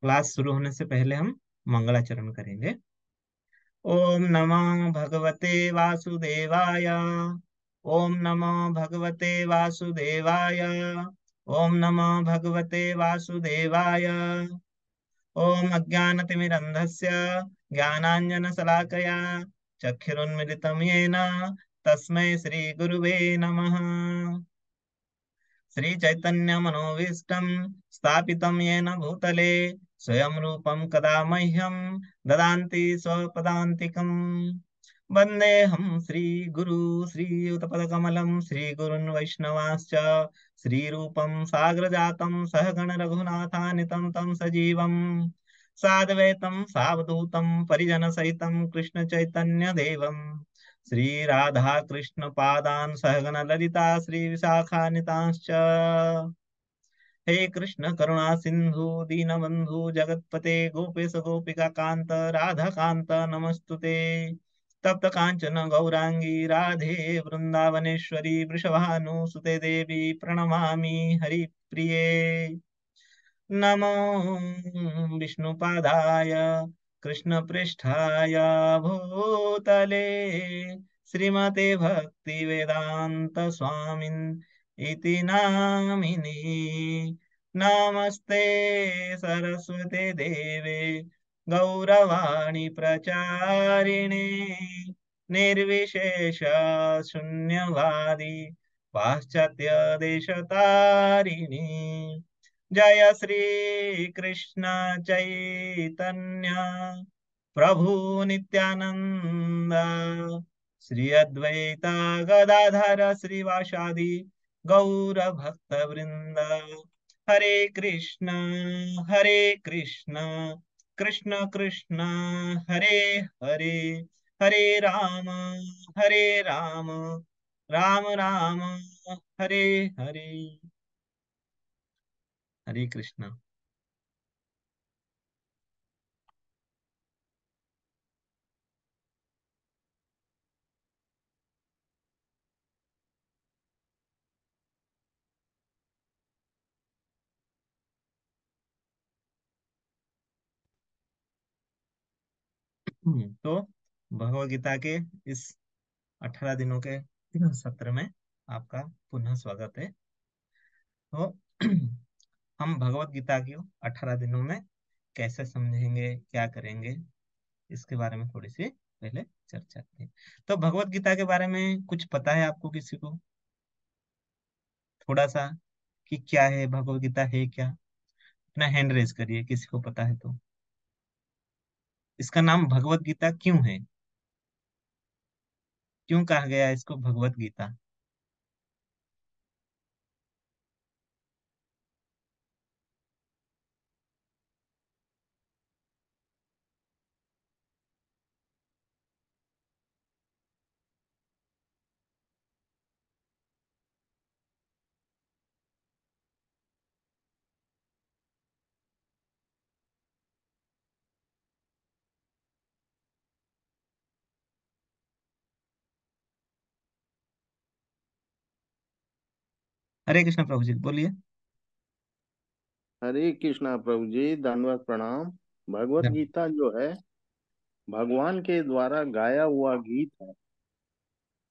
Class शुरू होने से पहले हम मंगलाचरण करेंगे। ओम नमो भगवते वासुदेवाय। ओम नमो भगवते वासुदेवाय। ओम नमो भगवते वासुदेवाय। ओम अज्ञानतिमिरन्धस्य ज्ञानाञ्जनशलाकया चक्षुरुन्मिलितं येन तस्मै श्रीगुरुवे नमः। श्रीचैतन्यमनोभीष्टं स्थापितं येन भूतले स्वयं रूपं कदा मह्यं ददान्ति स्वपदान्तिकम्। वन्देऽहं श्रीगुरु श्रीयुतपदकमलं श्रीगुरुन् वैष्णवांश्च श्रीरूपं साग्रजातं सहगण रघुनाथानितं तं सजीवं साद्वैतं सावधूतं परिजनसहितं कृष्णचैतन्यदेवम् श्री राधा कृष्ण पादान सहगण ललिता श्री विशाखान्वितांश्च। हे कृष्ण करुणा सिंधु दीनबंधु जगतपते गोपेश गोपिका कांत राधा कांत नमस्तुते। तप्त कांचन गौरांगी राधे वृंदावनेश्वरी वृषभानुसुते देवी प्रणमामि हरिप्रिये। नमो विष्णुपादाय कृष्णपृष्ठाय भूतले श्रीमते भक्ति वेदांत स्वामिन् इति नामिने। नमस्ते सरस्वते देवे गौरवाणी प्रचारिणे निर्विशेष शून्यवादी पाश्चात्य देशतारिणी। जय श्री कृष्ण चैतन्य प्रभु नित्यानंद श्री अद्वैत गदाधर श्रीवासादि गौर भक्त वृंद। हरे कृष्ण कृष्ण कृष्ण हरे हरे हरे राम राम राम हरे हरे। हरे कृष्ण। तो भगवत गीता के इस 18 दिनों के सत्र में आपका पुनः स्वागत है। तो हम भगवत गीता की 18 दिनों में कैसे समझेंगे, क्या करेंगे, इसके बारे में थोड़ी सी पहले चर्चा करें। तो भगवत गीता के बारे में कुछ पता है आपको, किसी को थोड़ा सा, कि क्या है भगवत गीता, है क्या? अपना हैंड रेज करिए किसी को पता है तो। इसका नाम भगवत गीता क्यों है? क्यों कहा गया है इसको भगवत गीता? हरे कृष्ण प्रभु जी, बोलिए। हरे कृष्णा प्रभु जी, दंडवत प्रणाम। भगवत गीता जो है भगवान के द्वारा गाया हुआ गीत है।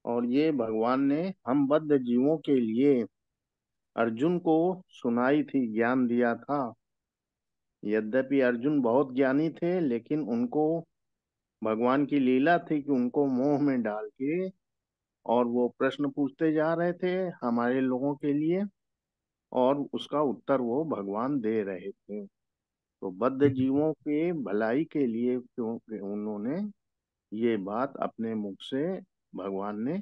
और ये भगवान ने हम बद्ध जीवों के लिए अर्जुन को सुनाई थी, ज्ञान दिया था। यद्यपि अर्जुन बहुत ज्ञानी थे, लेकिन उनको भगवान की लीला थी कि उनको मोह में डाल के और वो प्रश्न पूछते जा रहे थे हमारे लोगों के लिए, और उसका उत्तर वो भगवान दे रहे थे। तो बद्ध जीवों के भलाई के लिए क्योंकि उन्होंने ये बात अपने मुख से भगवान ने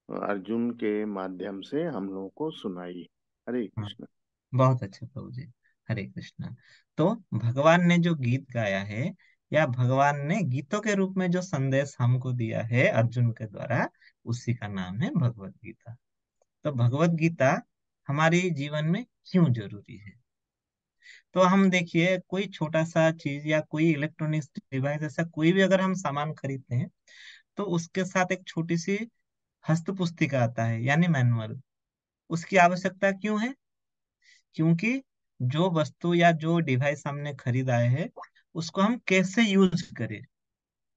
अर्जुन के माध्यम से हम लोगों को सुनाई। हरे हाँ, कृष्ण। बहुत अच्छा प्रभु जी। हरे कृष्णा। तो भगवान ने जो गीत गाया है, या भगवान ने गीतों के रूप में जो संदेश हमको दिया है अर्जुन के द्वारा, उसी का नाम है भगवत गीता। तो भगवत गीता हमारे जीवन में क्यों जरूरी है? तो हम देखिए, कोई छोटा सा चीज या कोई इलेक्ट्रॉनिक्स डिवाइस, ऐसा कोई भी अगर हम सामान खरीदते हैं, तो उसके साथ एक छोटी सी हस्त पुस्तिका आता है, यानी मैनुअल। उसकी आवश्यकता क्यों है? क्योंकि जो वस्तु या जो डिवाइस हमने खरीदा है उसको हम कैसे यूज करें,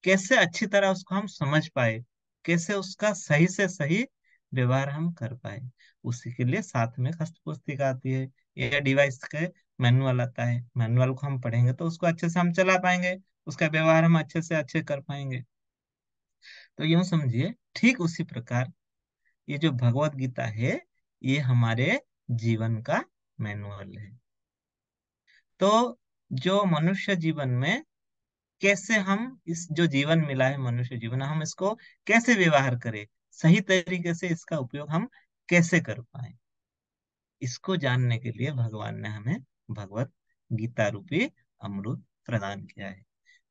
कैसे अच्छी तरह उसको हम समझ पाए, कैसे उसका सही से सही व्यवहार हम कर पाए। उसी के लिए साथ में हस्त पुस्तिका आती है, या डिवाइस के मैनुअल आता है। मैनुअल को हम पढ़ेंगे तो उसको अच्छे से हम चला पाएंगे, उसका व्यवहार हम अच्छे से अच्छे कर पाएंगे। तो यूं समझिए, ठीक उसी प्रकार ये जो भगवत गीता है, ये हमारे जीवन का मैनुअल है। तो जो मनुष्य जीवन में कैसे हम इस जो जीवन मिला है, मनुष्य जीवन, हम इसको कैसे व्यवहार करें, सही तरीके से इसका उपयोग हम कैसे कर पाए, इसको जानने के लिए भगवान ने हमें भगवत गीता रूपी अमृत प्रदान किया है,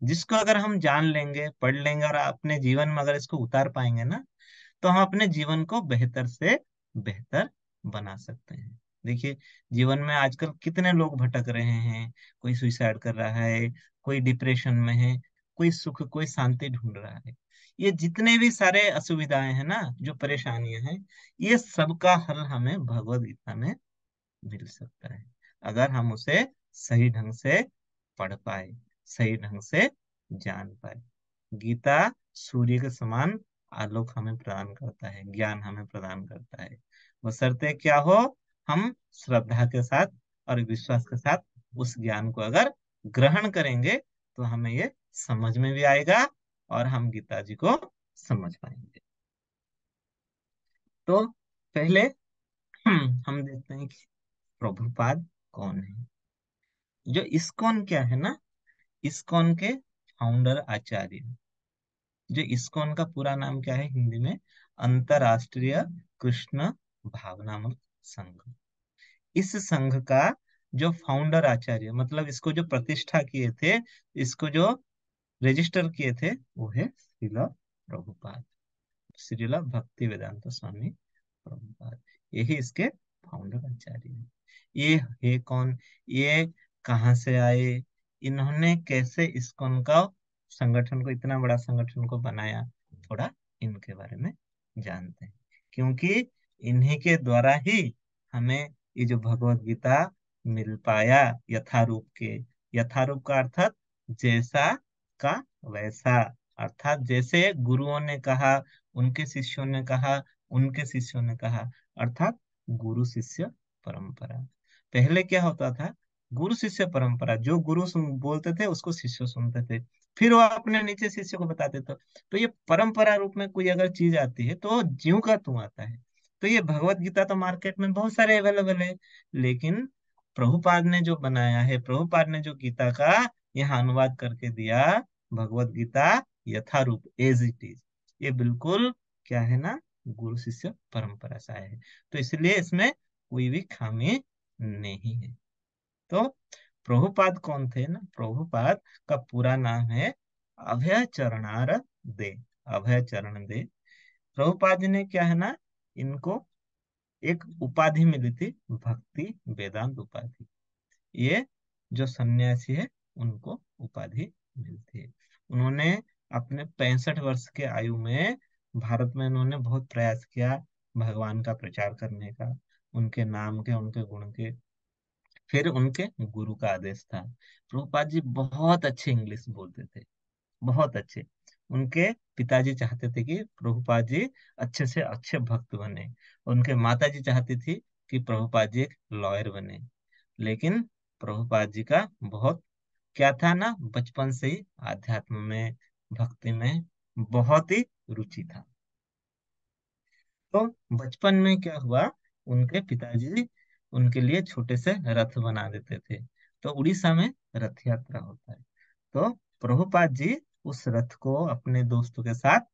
जिसको अगर हम जान लेंगे, पढ़ लेंगे और अपने जीवन में अगर इसको उतार पाएंगे ना, तो हम अपने जीवन को बेहतर से बेहतर बना सकते हैं। देखिए, जीवन में आजकल कितने लोग भटक रहे हैं, कोई सुइसाइड कर रहा है, कोई डिप्रेशन में है, कोई सुख कोई शांति ढूंढ रहा है। ये जितने भी सारे असुविधाएं हैं ना, जो परेशानियां हैं, ये सबका हल हमें भगवत गीता में मिल सकता है, अगर हम उसे सही ढंग से पढ़ पाए, सही ढंग से जान पाए। गीता सूर्य के समान आलोक हमें प्रदान करता है, ज्ञान हमें प्रदान करता है। बशर्ते क्या हो, हम श्रद्धा के साथ और विश्वास के साथ उस ज्ञान को अगर ग्रहण करेंगे, तो हमें ये समझ में भी आएगा और हम गीता जी को समझ पाएंगे। तो पहले हम देखते हैं कि प्रभुपाद कौन है। जो इस्कॉन क्या है ना, इस्कॉन के फाउंडर आचार्य, जो इस्कॉन का पूरा नाम क्या है हिंदी में, अंतरराष्ट्रीय कृष्ण भावनामृत संघ। इस संघ का जो फाउंडर आचार्य, मतलब इसको जो प्रतिष्ठा किए थे, इसको जो रजिस्टर किए थे, वो है श्रीला प्रभुपाद, श्रीला भक्ति वेदांत स्वामी प्रभुपाद। यही इसके फाउंडर आचार्य हैं। ये है कौन, ये कहाँ से आए, इन्होंने कैसे इस्कॉन का संगठन को, इतना बड़ा संगठन को बनाया, थोड़ा इनके बारे में जानते हैं। क्योंकि इन्हीं के द्वारा ही हमें ये जो भगवत गीता मिल पाया यथारूप के। यथारूप का अर्थात जैसा का वैसा, अर्थात जैसे गुरुओं ने कहा, उनके शिष्यों ने कहा, उनके शिष्यों ने कहा, अर्थात गुरु शिष्य परंपरा। पहले क्या होता था, गुरु शिष्य परंपरा, जो गुरु बोलते थे उसको शिष्य सुनते थे, फिर वो अपने नीचे शिष्य को बताते थे। तो ये परंपरा रूप में कोई अगर चीज आती है तो ज्यों का त्यों आता है। तो ये भगवत गीता तो मार्केट में बहुत सारे अवेलेबल है, लेकिन प्रभुपाद ने जो बनाया है, प्रभुपाद ने जो गीता का यहाँ अनुवाद करके दिया, भगवत गीता यथारूप एज इट इज, ये बिल्कुल क्या है ना, गुरु शिष्य परंपरा से आया है। तो इसलिए इसमें कोई भी खामी नहीं है। तो प्रभुपाद कौन थे ना, प्रभुपाद का पूरा नाम है अभय चरणार दे, अभय चरण दे। प्रभुपाद जी ने क्या है ना, इनको एक उपाधि मिली थी, भक्ति वेदांत उपाधि। ये जो सन्यासी है, उनको उपाधि मिलती है। उन्होंने अपने 65 वर्ष के आयु में भारत में उन्होंने बहुत प्रयास किया भगवान का प्रचार करने का, उनके नाम के, उनके गुण के। फिर उनके गुरु का आदेश था। प्रभुपाद जी बहुत अच्छे इंग्लिश बोलते थे, बहुत अच्छे। उनके पिताजी चाहते थे कि प्रभुपाद जी अच्छे से अच्छे भक्त बने, उनके माता जी चाहती थी कि प्रभुपाद जी एक लॉयर बने। लेकिन प्रभुपाद जी का बहुत क्या था ना, बचपन से ही आध्यात्म में, भक्ति में बहुत ही रुचि था। तो बचपन में क्या हुआ, उनके पिताजी उनके लिए छोटे से रथ बना देते थे। तो उड़ीसा में रथ यात्रा होता है, तो प्रभुपाद जी उस रथ को अपने दोस्तों के साथ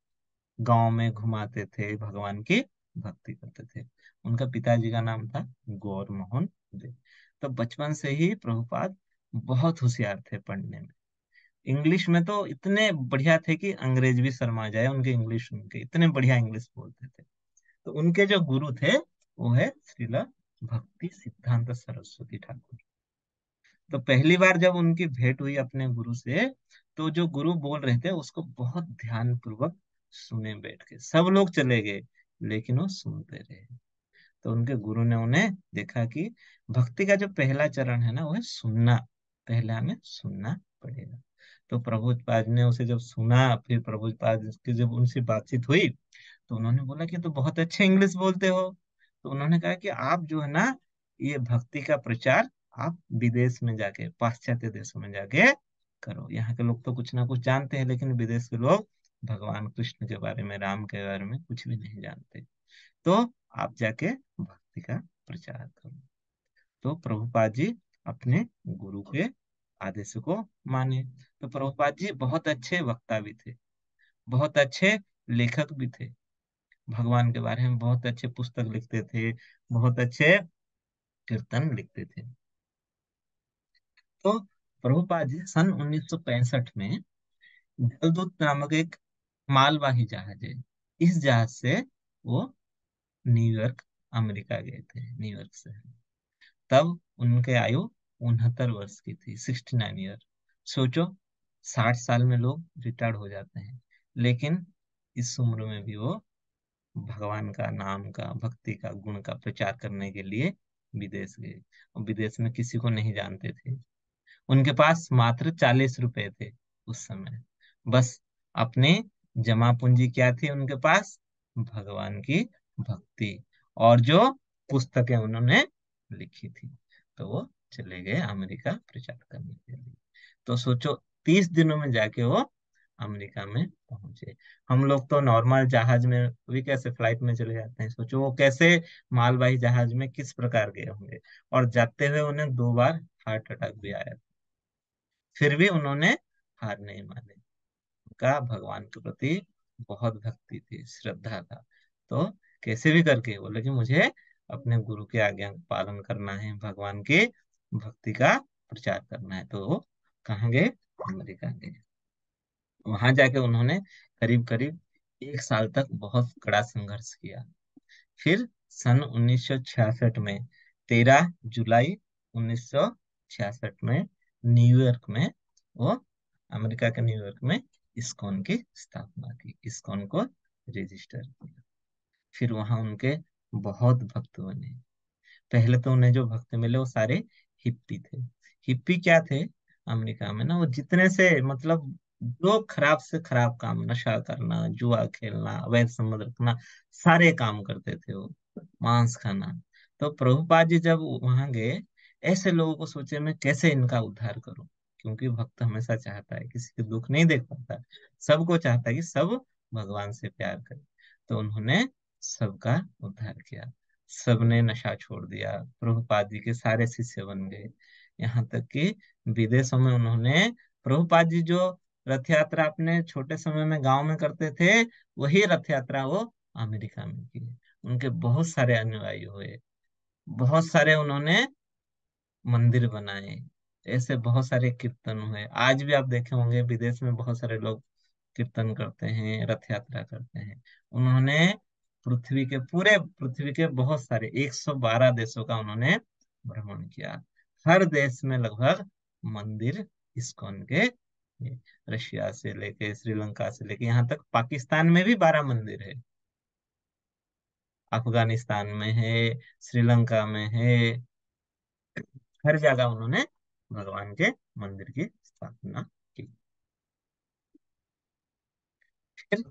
गांव में घुमाते थे, भगवान की भक्ति करते थे। उनका पिताजी का नाम था गौर मोहन देव। तो बचपन से ही प्रभुपाद बहुत होशियार थे पढ़ने में। इंग्लिश में तो इतने बढ़िया थे कि अंग्रेज भी शर्मा जाए उनके इंग्लिश सुन के, इतने बढ़िया इंग्लिश बोलते थे। तो उनके जो गुरु थे, वो है श्रीला भक्ति सिद्धांत सरस्वती ठाकुर। तो पहली बार जब उनकी भेंट हुई अपने गुरु से, तो जो गुरु बोल रहे थे उसको बहुत ध्यान पूर्वक सुने बैठ के। सब लोग चले गए, लेकिन वो सुनते रहे। तो उनके गुरु ने उन्हें देखा कि भक्ति का जो पहला चरण है ना, वो है सुनना। पहले हमें सुनना पड़ेगा। तो प्रभुपाद ने उसे जब सुना, फिर प्रभुपाद की जब उनसे बातचीत हुई, तो उन्होंने बोला कि तो बहुत अच्छे इंग्लिश बोलते हो। तो उन्होंने कहा कि आप जो है ना, ये भक्ति का प्रचार आप विदेश में जाके, पाश्चात्य देशों में जाके करो। यहाँ के लोग तो कुछ ना कुछ जानते हैं, लेकिन विदेश के लोग भगवान कृष्ण के बारे में, राम के बारे में कुछ भी नहीं जानते। तो आप जाके भक्ति का प्रचार करो। तो प्रभुपाद जी अपने गुरु के आदेश को माने। तो प्रभुपाद जी बहुत अच्छे वक्ता भी थे, बहुत अच्छे लेखक भी थे, भगवान के बारे में बहुत अच्छे पुस्तक लिखते थे, बहुत अच्छे कीर्तन लिखते थे। तो प्रभुपाद जी सन 1965 में जलदूत नामक एक मालवाही जहाज है, इस जहाज से वो न्यूयॉर्क, अमेरिका गए थे, न्यूयॉर्क से। तब उनके आयु 69 वर्ष की थी, 69 ईयर। सोचो, 60 साल में लोग रिटायर्ड हो जाते हैं, लेकिन इस उम्र में भी वो भगवान का नाम का, भक्ति का, गुण का प्रचार करने के लिए विदेश गए। और विदेश में किसी को नहीं जानते थे। उनके पास मात्र 40 रुपए थे उस समय। बस अपने जमा पूंजी क्या थी उनके पास? भगवान की भक्ति, और जो पुस्तकें उन्होंने लिखी थी। तो वो चले गए अमेरिका प्रचार करने के लिए। तो सोचो, 30 दिनों में जाके वो अमेरिका में पहुंचे। हम लोग तो नॉर्मल जहाज में भी कैसे फ्लाइट में चले जाते हैं, सोचो वो कैसे मालवाही जहाज में किस प्रकार गए होंगे। और जाते हुए उन्हें 2 बार हार्ट अटैक भी आया। फिर भी उन्होंने हार नहीं मानी। उनका भगवान के प्रति बहुत भक्ति थी, श्रद्धा था। तो कैसे भी करके बोले कि मुझे अपने गुरु के आज्ञा का पालन करना है, भगवान की भक्ति का प्रचार करना है। तो वो कहाँ गए? अमेरिका गए। वहां जाके उन्होंने करीब करीब 1 साल तक बहुत कड़ा संघर्ष किया। फिर सन 1966 में, 13 जुलाई 1966 में, न्यूयॉर्क में वो, अमेरिका के न्यूयॉर्क में इस्कॉन की स्थापना की, इस्कॉन को रजिस्टर किया। फिर वहां उनके बहुत भक्त बने। पहले तो उन्हें जो भक्त मिले वो सारे हिप्पी थे। हिप्पी क्या थे? अमेरिका में ना, वो जितने से मतलब जो खराब से खराब काम, नशा करना, जुआ खेलना, अवैध संबंध रखना, सारे काम करते थे वो, मांस खाना। तो प्रभुपाद जी जब वहां गए, ऐसे लोगों को सोचे मैं कैसे इनका उद्धार करूं। क्योंकि भक्त हमेशा चाहता है, किसी के दुख नहीं देख पाता, सबको चाहता है कि सब भगवान से प्यार करे। तो उन्होंने सबका उद्धार किया। सबने नशा छोड़ दिया, प्रभुपाद जी के सारे शिष्य बन गए। यहाँ तक कि विदेशों में उन्होंने, प्रभुपाद जी जो रथ यात्रा अपने छोटे समय में गांव में करते थे, वही रथ यात्रा वो अमेरिका में की। उनके बहुत सारे अनुयायी हुए, बहुत सारे उन्होंने मंदिर बनाए, ऐसे बहुत सारे कीर्तन हुए। आज भी आप देखे होंगे विदेश में बहुत सारे लोग कीर्तन करते हैं, रथ यात्रा करते हैं। उन्होंने पृथ्वी के बहुत सारे 112 देशों का उन्होंने भ्रमण किया। हर देश में लगभग मंदिर इस्कॉन के हैं। रशिया से लेके, श्रीलंका से लेके, यहाँ तक पाकिस्तान में भी 12 मंदिर है, अफगानिस्तान में है, श्रीलंका में है। हर जगह उन्होंने भगवान के मंदिर की स्थापना की। फिर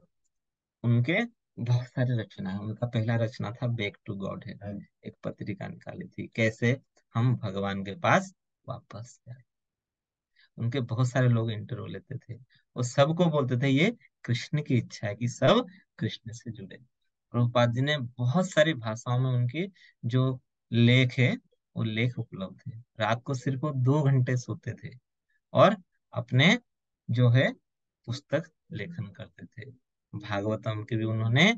उनके बहुत सारे रचना है। उनका पहला रचना था बैक टू गॉड है, एक पत्रिका निकाली थी, कैसे हम भगवान के पास वापस जाए। उनके बहुत सारे लोग इंटरव्यू लेते थे, और सबको बोलते थे ये कृष्ण की इच्छा है कि सब कृष्ण से जुड़े। प्रभुपाद जी ने बहुत सारी भाषाओं में उनकी जो लेख है, वो लेख उपलब्ध है। रात को सिर्फ वो 2 घंटे सोते थे, और अपने जो है पुस्तक लेखन करते थे। भागवतम के भी उन्होंने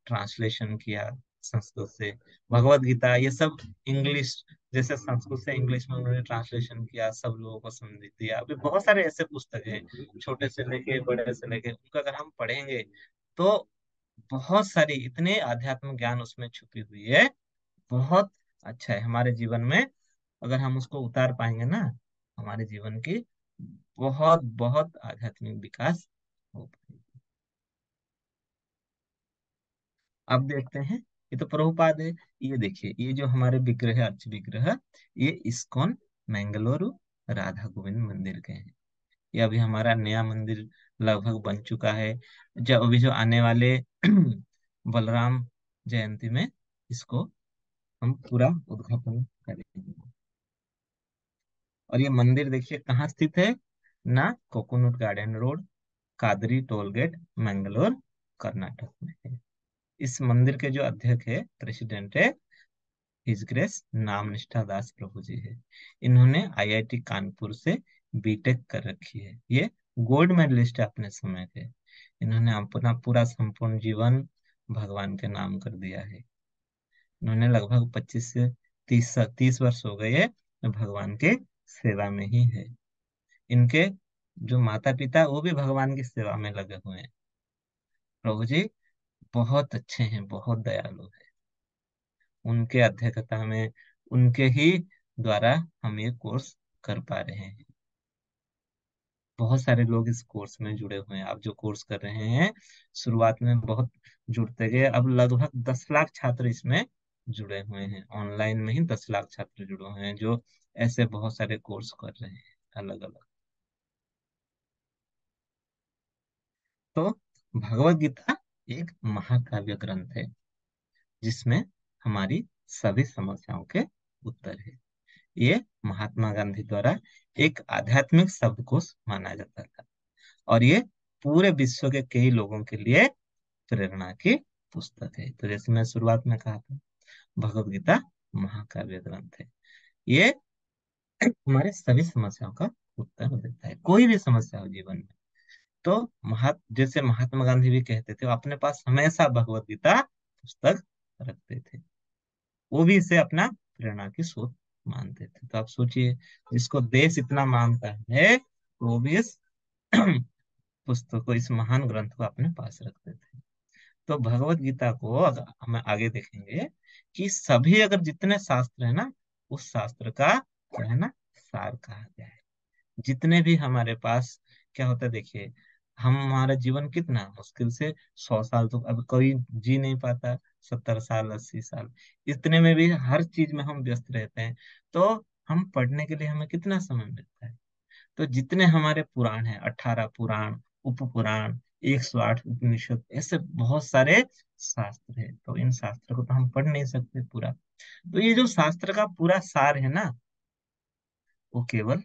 ट्रांसलेशन किया संस्कृत से। भगवत गीता, ये सब इंग्लिश, जैसे संस्कृत से इंग्लिश में उन्होंने ट्रांसलेशन किया, सब लोगों को समझ दिया। अभी बहुत सारे ऐसे पुस्तक हैं, छोटे से लेके बड़े से लेके, उनका अगर हम पढ़ेंगे तो बहुत सारी, इतने आध्यात्मिक ज्ञान उसमें छुपी हुई है। बहुत अच्छा है हमारे जीवन में। अगर हम उसको उतार पाएंगे ना, हमारे जीवन की बहुत बहुत आध्यात्मिक विकास हो पाएगा। अब देखते हैं ये तो प्रभुपाद है। ये देखिए, ये जो हमारे विग्रह है, अर्च विग्रह, ये इस्कॉन मंगलुरु राधा गोविंद मंदिर के हैं। ये अभी हमारा नया मंदिर लगभग बन चुका है। जब अभी जो आने वाले बलराम जयंती में इसको हम पूरा उद्घाटन करेंगे। और ये मंदिर देखिए कहाँ स्थित है ना, coconut garden road, Kadri toll gate, Mangalore, Karnataka में है। इस मंदिर के जो अध्यक्ष है, प्रेसिडेंट है, हिज ग्रेस नाम निष्ठा दास प्रभु जी है। इन्होंने आईआईटी कानपुर से बीटेक कर रखी है। ये गोल्ड मेडलिस्ट है अपने समय के। इन्होंने अपना पूरा संपूर्ण जीवन भगवान के नाम कर दिया है। इन्होंने लगभग 25 से 30 वर्ष हो गए भगवान के सेवा में ही है। इनके जो माता पिता वो भी भगवान की सेवा में लगे हुए हैं। प्रभु जी बहुत अच्छे हैं, बहुत दयालु है। उनके अध्यक्षता में, उनके ही द्वारा हम ये कोर्स कर पा रहे हैं। बहुत सारे लोग इस कोर्स में जुड़े हुए हैं। आप जो कोर्स कर रहे हैं, शुरुआत में बहुत जुड़ते गए, अब लगभग 10 लाख छात्र इसमें जुड़े हुए हैं। ऑनलाइन में ही 10 लाख छात्र जुड़े हुए हैं जो ऐसे बहुत सारे कोर्स कर रहे हैं अलग अलग। तो भगवत गीता एक महाकाव्य ग्रंथ है जिसमें हमारी सभी समस्याओं के उत्तर है। ये महात्मा गांधी द्वारा एक आध्यात्मिक शब्दकोश माना जाता था, और ये पूरे विश्व के कई लोगों के लिए प्रेरणा की पुस्तक है। तो जैसे मैं शुरुआत में कहा था, भगवत गीता महाकाव्य ग्रंथ है। ये हमारे सभी समस्याओं का उत्तर देता है, कोई भी समस्या हो जीवन में। तो जैसे महात्मा गांधी भी कहते थे, वो अपने पास हमेशा भगवत गीता पुस्तक रखते थे। वो भी इसे अपना प्रेरणा की स्रोत मानते थे। तो आप सोचिए, जिसको देश इतना मानता है, वो भी इस पुस्तक को, इस महान ग्रंथ को अपने पास रखते थे। तो भगवत गीता को अगर हम आगे देखेंगे कि सभी, अगर जितने शास्त्र है ना, उस शास्त्र का क्या है ना, सार कहा गया है। जितने भी हमारे पास क्या होता है, देखिए, हमारा जीवन कितना मुश्किल से 100 साल तो अब कोई जी नहीं पाता, 70 साल, 80 साल, इतने में भी हर चीज में हम व्यस्त रहते हैं। तो हम पढ़ने के लिए हमें कितना समय मिलता है? तो जितने हमारे पुराण हैं, 18 पुराण, उप पुराण, 108 उपनिषद, ऐसे बहुत सारे शास्त्र है। तो इन शास्त्र को तो हम पढ़ नहीं सकते पूरा। तो ये जो शास्त्र का पूरा सार है ना, वो केवल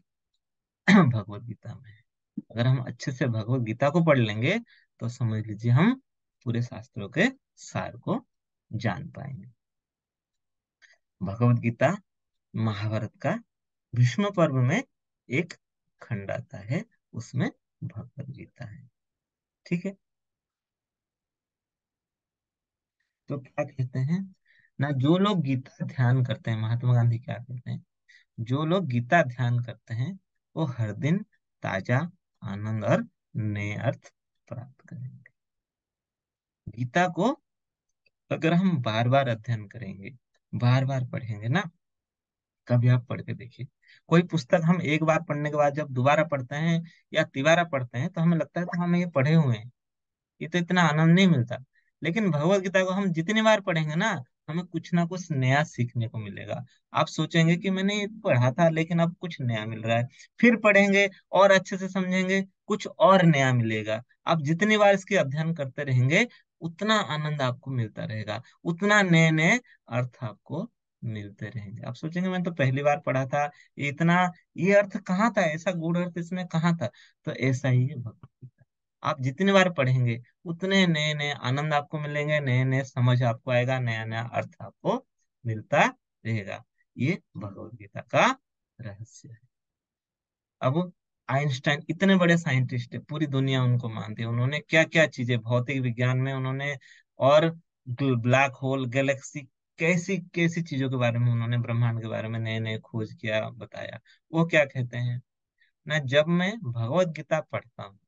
भगवत गीता में है। अगर हम अच्छे से भगवत गीता को पढ़ लेंगे, तो समझ लीजिए हम पूरे शास्त्रों के सार को जान पाएंगे। भगवत गीता महाभारत का भीष्म पर्व में एक खंड आता है, उसमें भगवत गीता है। ठीक है। तो क्या कहते हैं ना, जो लोग गीता ध्यान करते हैं, महात्मा गांधी क्या कहते हैं, जो लोग गीता ध्यान करते हैं वो हर दिन ताजा आनंद और नए अर्थ प्राप्त करेंगे। गीता को अगर हम बार बार अध्ययन करेंगे, बार बार पढ़ेंगे ना, कभी आप पढ़ के देखिए, कोई पुस्तक हम एक बार पढ़ने के बाद जब दोबारा पढ़ते हैं या तिबारा पढ़ते हैं, तो हमें लगता है तो हम ये पढ़े हुए हैं, ये तो इतना आनंद नहीं मिलता। लेकिन भगवत गीता को हम जितनी बार पढ़ेंगे ना, हमें कुछ ना कुछ नया सीखने को मिलेगा। आप सोचेंगे कि मैंने ये पढ़ा था लेकिन अब कुछ नया मिल रहा है। फिर पढ़ेंगे और अच्छे से समझेंगे, कुछ और नया मिलेगा। आप जितनी बार इसके अध्ययन करते रहेंगे, उतना आनंद आपको मिलता रहेगा, उतना नए नए अर्थ आपको मिलते रहेंगे। आप सोचेंगे मैंने तो पहली बार पढ़ा था, ये इतना, ये अर्थ कहाँ था, ऐसा गूढ़ अर्थ इसमें कहाँ था। तो ऐसा ही है भगवत गीता। आप जितनी बार पढ़ेंगे, उतने नए नए आनंद आपको मिलेंगे, नए नए समझ आपको आएगा, नया नया अर्थ आपको मिलता रहेगा। ये भगवत गीता का रहस्य है। अब आइंस्टाइन इतने बड़े साइंटिस्ट है, पूरी दुनिया उनको मानती है। उन्होंने क्या क्या चीजें भौतिक विज्ञान में उन्होंने, और ब्लैक होल, गैलेक्सी, कैसी कैसी चीजों के बारे में उन्होंने, ब्रह्मांड के बारे में नए नए खोज किया, बताया। वो क्या कहते हैं ना, जब मैं भगवत गीता पढ़ता हूँ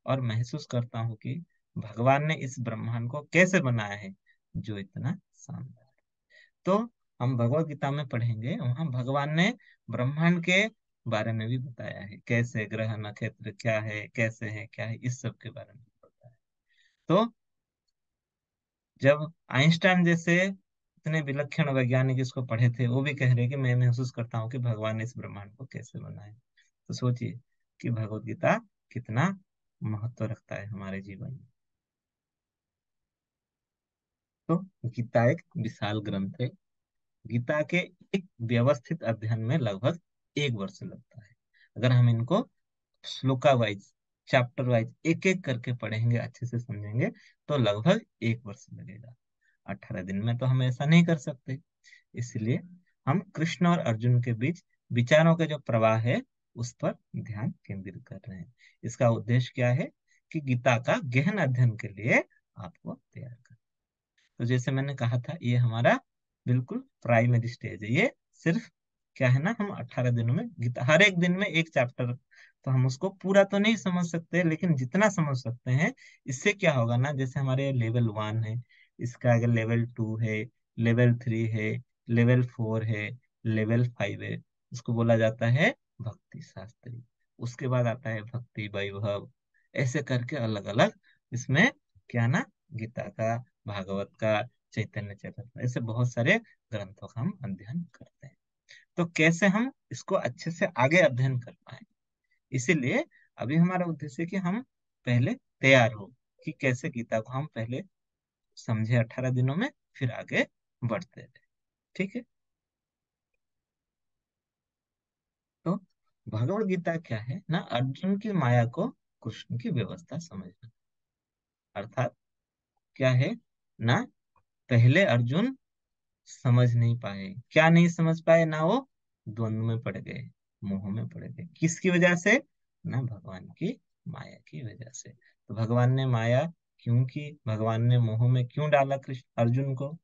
और महसूस करता हूँ कि भगवान ने इस ब्रह्मांड को कैसे बनाया है, जो इतना शानदार। तो हम भगवत गीता में पढ़ेंगे, वहां भगवान ने ब्रह्मांड के बारे में भी बताया है, कैसे ग्रह नक्षत्र क्या है, कैसे है, क्या है, इस सब के बारे में बताया है। तो जब आइंस्टाइन जैसे, इतने विलक्षण वैज्ञानिक इसको पढ़े थे, वो भी कह रहे कि मैं महसूस करता हूँ कि भगवान ने इस ब्रह्मांड को कैसे बनाया। तो सोचिए कि भगवत गीता कितना महत्व रखता है हमारे जीवन में। तो गीता एक विशाल ग्रंथ है। गीता के एक व्यवस्थित अध्ययन में लगभग 1 वर्ष लगता है। अगर हम इनको श्लोका वाइज, चैप्टर वाइज, एक एक करके पढ़ेंगे, अच्छे से समझेंगे, तो लगभग 1 वर्ष लगेगा। 18 दिन में तो हम ऐसा नहीं कर सकते। इसलिए हम कृष्ण और अर्जुन के बीच विचारों के जो प्रवाह है उस पर ध्यान केंद्रित कर रहे हैं। इसका उद्देश्य क्या है कि गीता का गहन अध्ययन के लिए आपको तैयार कर। तो जैसे मैंने कहा था, ये हमारा बिल्कुल प्राइमरी स्टेज है। ये सिर्फ क्या है ना, हम 18 दिनों में गीता, हर एक दिन में एक चैप्टर, तो हम उसको पूरा तो नहीं समझ सकते, लेकिन जितना समझ सकते हैं, इससे क्या होगा ना, जैसे हमारे लेवल 1 है, इसका अगर लेवल 2 है, लेवल 3 है, लेवल 4 है, लेवल 5 है, उसको बोला जाता है भक्ति शास्त्री। उसके बाद आता है भक्ति वैभव। ऐसे करके अलग अलग इसमें क्या ना, गीता का, भागवत का, चैतन्य चरित्र, ऐसे बहुत सारे ग्रंथों का हम अध्ययन करते हैं। तो कैसे हम इसको अच्छे से आगे अध्ययन कर पाए, इसीलिए अभी हमारा उद्देश्य है कि हम पहले तैयार हो कि कैसे गीता को हम पहले समझे 18 दिनों में, फिर आगे बढ़ते रहे। ठीक है। तो भगवत गीता क्या है ना, अर्जुन की माया को कृष्ण की व्यवस्था समझना। अर्थात क्या है ना, पहले अर्जुन समझ नहीं पाए। क्या नहीं समझ पाए ना, वो द्वंद्व में पड़ गए, मोह में पड़ गए। किसकी वजह से ना, भगवान की माया की वजह से। तो भगवान ने माया क्यों की, भगवान ने मोह में क्यों डाला कृष्ण अर्जुन को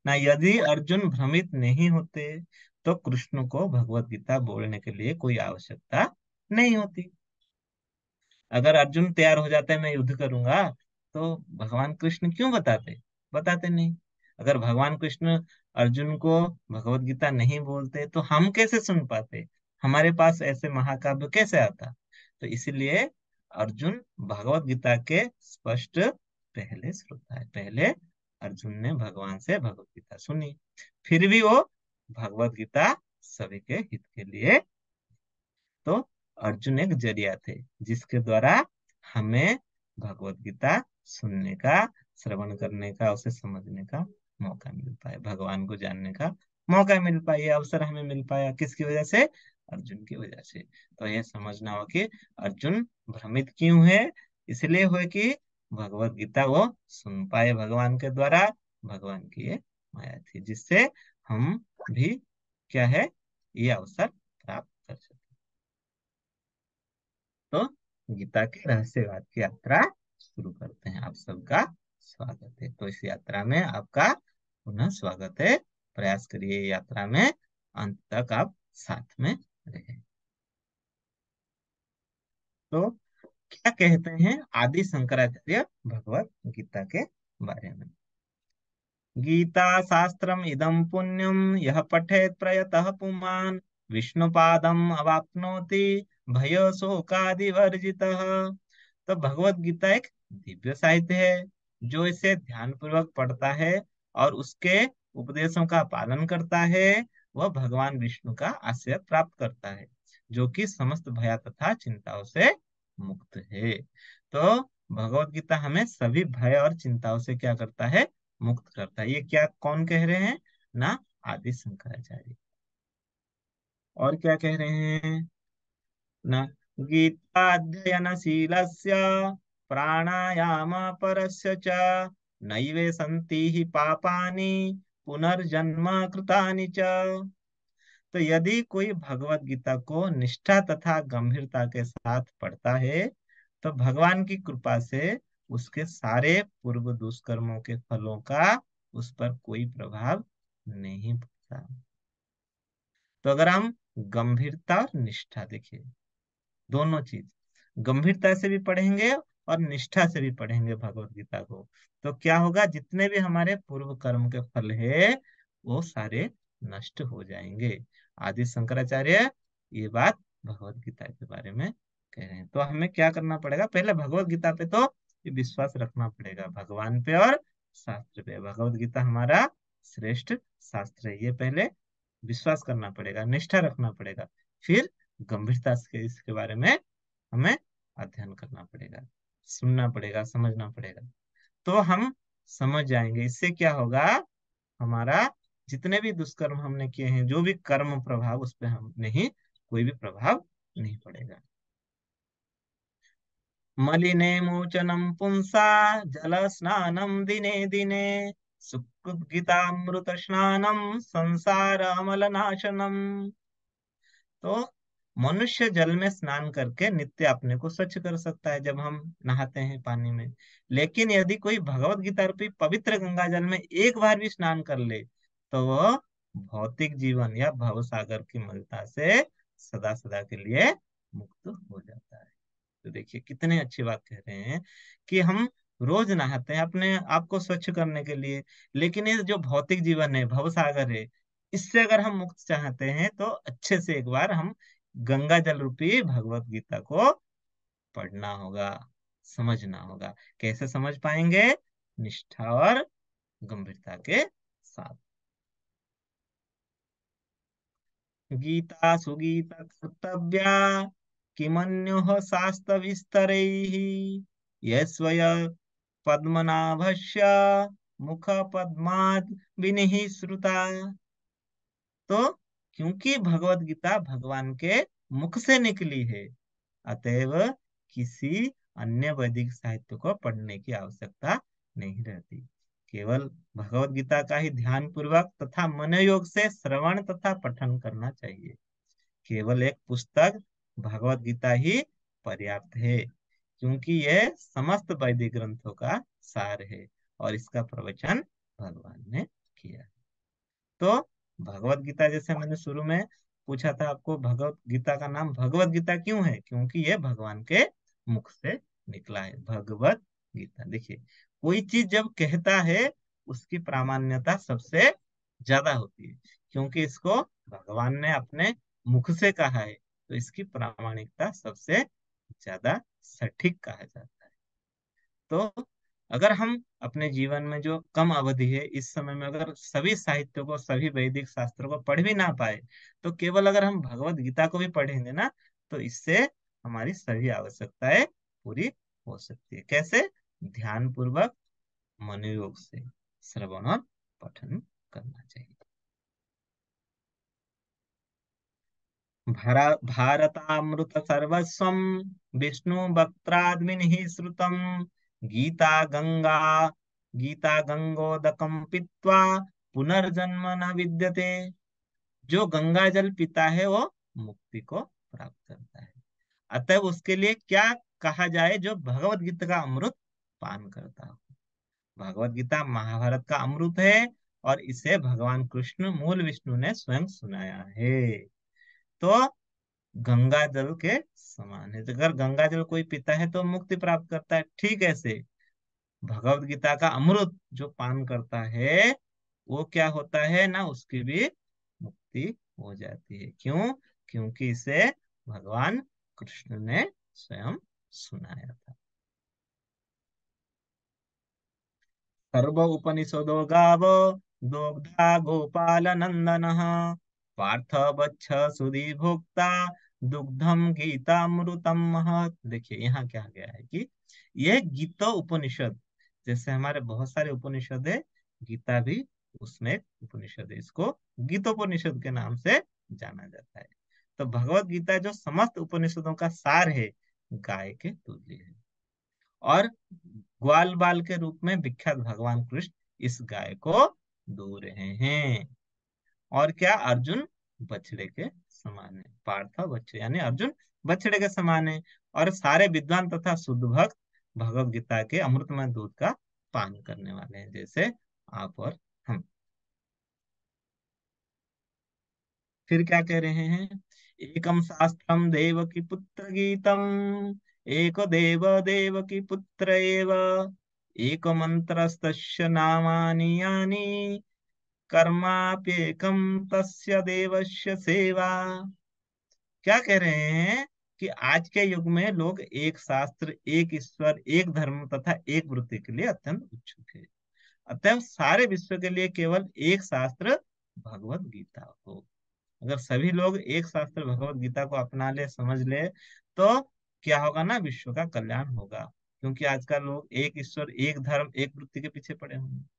ना। यदि अर्जुन भ्रमित नहीं होते तो कृष्ण को भगवत गीता बोलने के लिए कोई आवश्यकता नहीं होती। अगर अर्जुन तैयार हो जाता है मैं युद्ध करूंगा, तो भगवान कृष्ण क्यों बताते, बताते नहीं। अगर भगवान कृष्ण अर्जुन को भगवत गीता नहीं बोलते तो हम कैसे सुन पाते, हमारे पास ऐसे महाकाव्य कैसे आता। तो इसलिए अर्जुन भगवत गीता के स्पष्ट पहले श्रोता है। पहले अर्जुन ने भगवान से भगवत गीता सुनी, फिर भी वो भगवत गीता सभी के हित के लिए। तो अर्जुन एक जरिया थे जिसके द्वारा हमें भगवत गीता सुनने का, श्रवण करने का, उसे समझने का मौका मिल पाया, भगवान को जानने का मौका मिल पाया, ये अवसर हमें मिल पाया। किसकी वजह से, अर्जुन की वजह से। तो ये समझना हो कि अर्जुन भ्रमित क्यों है, इसलिए हुए कि भगवत गीता वो सुन पाए भगवान के द्वारा। भगवान की ये माया थी जिससे हम भी क्या है, ये अवसर प्राप्त कर सके। तो गीता के रहस्यवाद की यात्रा शुरू करते हैं। आप सबका स्वागत है। तो इस यात्रा में आपका पुनः स्वागत है। प्रयास करिए यात्रा में अंत तक आप साथ में रहे। तो क्या कहते हैं आदि शंकराचार्य भगवत गीता के बारे में। गीता शास्त्रम इदम पुण्यम यह पठेत प्रयतः पुमान् विष्णुपादम अवाप्नोति भय शोकादि वर्जितः। तो भगवत गीता एक दिव्य साहित्य है। जो इसे ध्यान पूर्वक पढ़ता है और उसके उपदेशों का पालन करता है, वह भगवान विष्णु का आश्रय प्राप्त करता है, जो कि समस्त भय तथा चिंताओं से मुक्त है। तो भगवत गीता हमें सभी भय और चिंताओं से क्या करता है, मुक्त करता है। ये क्या कौन कह रहे हैं ना, आदि शंकराचार्य। और क्या कह रहे हैं न, गीताध्ययनशीलस्य प्राणायाम परस्य च नैवे सन्ति हि पापानि पुनर्जन्म कृतानि च। तो यदि कोई भगवत गीता को निष्ठा तथा गंभीरता के साथ पढ़ता है, तो भगवान की कृपा से उसके सारे पूर्व दुष्कर्मों के फलों का उस पर कोई प्रभाव नहीं पड़ता। तो अगर हम गंभीरता और निष्ठा देखिए, दोनों चीज, गंभीरता से भी पढ़ेंगे और निष्ठा से भी पढ़ेंगे भगवत गीता को, तो क्या होगा, जितने भी हमारे पूर्व कर्म के फल है वो सारे नष्ट हो जाएंगे। आदि शंकराचार्य ये बात भगवत गीता के बारे में कह रहे हैं। तो हमें क्या करना पड़ेगा, पहले भगवत गीता पे तो ये विश्वास रखना पड़ेगा, भगवान पे और शास्त्र पे। भगवत गीता हमारा श्रेष्ठ शास्त्र है। ये पहले विश्वास करना पड़ेगा, निष्ठा रखना पड़ेगा, फिर गंभीरता से इसके बारे में हमें अध्ययन करना पड़ेगा, सुनना पड़ेगा, समझना पड़ेगा। तो हम समझ जाएंगे। इससे क्या होगा, हमारा जितने भी दुष्कर्म हमने किए हैं, जो भी कर्म प्रभाव, उस पर हम नहीं, कोई भी प्रभाव नहीं पड़ेगा। मलिने मोचनम पुंसा जल स्नानम दिने दिने सुकृत स्नानम संसार अमल नाशनम। तो मनुष्य जल में स्नान करके नित्य अपने को स्वच्छ कर सकता है जब हम नहाते हैं पानी में। लेकिन यदि कोई भगवत गीता रूपी पवित्र गंगा जल में एक बार भी स्नान कर ले, तो वह भौतिक जीवन या भव सागर की मलिनता से सदा सदा के लिए मुक्त हो जाता है। तो देखिए कितने अच्छी बात कह रहे हैं कि हम रोज नहाते हैं अपने आप को स्वच्छ करने के लिए, लेकिन ये जो भौतिक जीवन है, भव सागर है, इससे अगर हम मुक्त चाहते हैं तो अच्छे से एक बार हम गंगा जल रूपी भगवत गीता को पढ़ना होगा, समझना होगा। कैसे समझ पाएंगे? निष्ठा और गंभीरता के साथ। गीता सुगीत कर्तव्या किमन्योः शास्त्र विस्तरैः यस्वय पद्मनाभस्य मुख पद्मात् विनिः श्रुता। तो क्योंकि भगवत गीता भगवान के मुख से निकली है, अतएव किसी अन्य वैदिक साहित्य को पढ़ने की आवश्यकता नहीं रहती। केवल भगवत गीता का ही ध्यान पूर्वक तथा मनोयोग से श्रवण तथा पठन करना चाहिए। केवल एक पुस्तक भगवत गीता ही पर्याप्त है, क्योंकि यह समस्त वैदिक ग्रंथों का सार है और इसका प्रवचन भगवान ने किया है। तो भगवत गीता, जैसे मैंने शुरू में पूछा था आपको, भगवत गीता का नाम भगवत गीता क्यों है? क्योंकि ये भगवान के मुख से निकला है, भगवत गीता। देखिए, कोई चीज जब कहता है उसकी प्रामाण्यता सबसे ज्यादा होती है, क्योंकि इसको भगवान ने अपने मुख से कहा है, तो इसकी प्रामाणिकता सबसे ज्यादा सटीक कहा जाता है। तो अगर हम अपने जीवन में जो कम अवधि है, इस समय में अगर सभी साहित्यों को, सभी वैदिक शास्त्रों को पढ़ भी ना पाए, तो केवल अगर हम भगवत गीता को भी पढ़ेंगे ना, तो इससे हमारी सभी आवश्यकताएं पूरी हो सकती है। कैसे? ध्यान पूर्वक, मनोयोग से श्रवण और पठन करना चाहिए। भारतामृत सर्वस्वं विष्णु वक्त्राद्मिनिः श्रुतम् गीता गंगा गीता गंगोदकम पीत्वा पुनर्जन्म न विद्यते। जो गंगा जल पीता है वो मुक्ति को प्राप्त करता है। अतः उसके लिए क्या कहा जाए? जो भगवत गीता का अमृत पान करता हो। भगवत गीता महाभारत का अमृत है और इसे भगवान कृष्ण मूल विष्णु ने स्वयं सुनाया है। तो गंगा जल के समान है। तो अगर गंगा जल कोई पीता है तो मुक्ति प्राप्त करता है, ठीक ऐसे भगवत गीता का अमृत जो पान करता है, वो क्या होता है ना, उसकी भी मुक्ति हो जाती है। क्यों? क्योंकि इसे भगवान कृष्ण ने स्वयं सुनाया था। सर्व उपनिषदो गाव दोग्धा गोपाल नंदन पार्थ बच्छ सुधी भोक्ता दुग्धम गीतामृतम महत्। देखिए यहाँ क्या गया है कि यह गीतो उपनिषद, जैसे हमारे बहुत सारे उपनिषद है, गीता भी उसमें एक उपनिषद है। इसको गीतोपनिषद के नाम से जाना जाता है। तो भगवत गीता जो समस्त उपनिषदों का सार है, गाय के तुल्य है। और ग्वाल बाल के रूप में विख्यात भगवान कृष्ण इस गाय को दो रहे हैं। और क्या? अर्जुन बछड़े के समान है। पार्थ बच्चे यानी अर्जुन बछड़े के समान है। और सारे विद्वान तथा शुद्ध भक्त भगवत गीता के अमृतमय दूध का पान करने वाले हैं, जैसे आप और हम। फिर क्या कह रहे हैं? एकम शास्त्रम देव की पुत्र गीतम एक देव देव की पुत्र एव एक मंत्रस्तस्य नामानि यानि कर्माप्येकम तस्य देवस्य सेवा। क्या कह रहे हैं कि आज के युग में लोग एक शास्त्र, एक ईश्वर, एक धर्म तथा एक वृत्ति के लिए अत्यंत उत्सुक है। अतएव सारे विश्व के लिए केवल एक शास्त्र भगवत गीता हो। अगर सभी लोग एक शास्त्र भगवत गीता को अपना ले, समझ ले, तो क्या होगा ना, विश्व का कल्याण होगा। क्योंकि आजकल लोग एक ईश्वर, एक धर्म, एक वृत्ति के पीछे पड़े हुए हैं।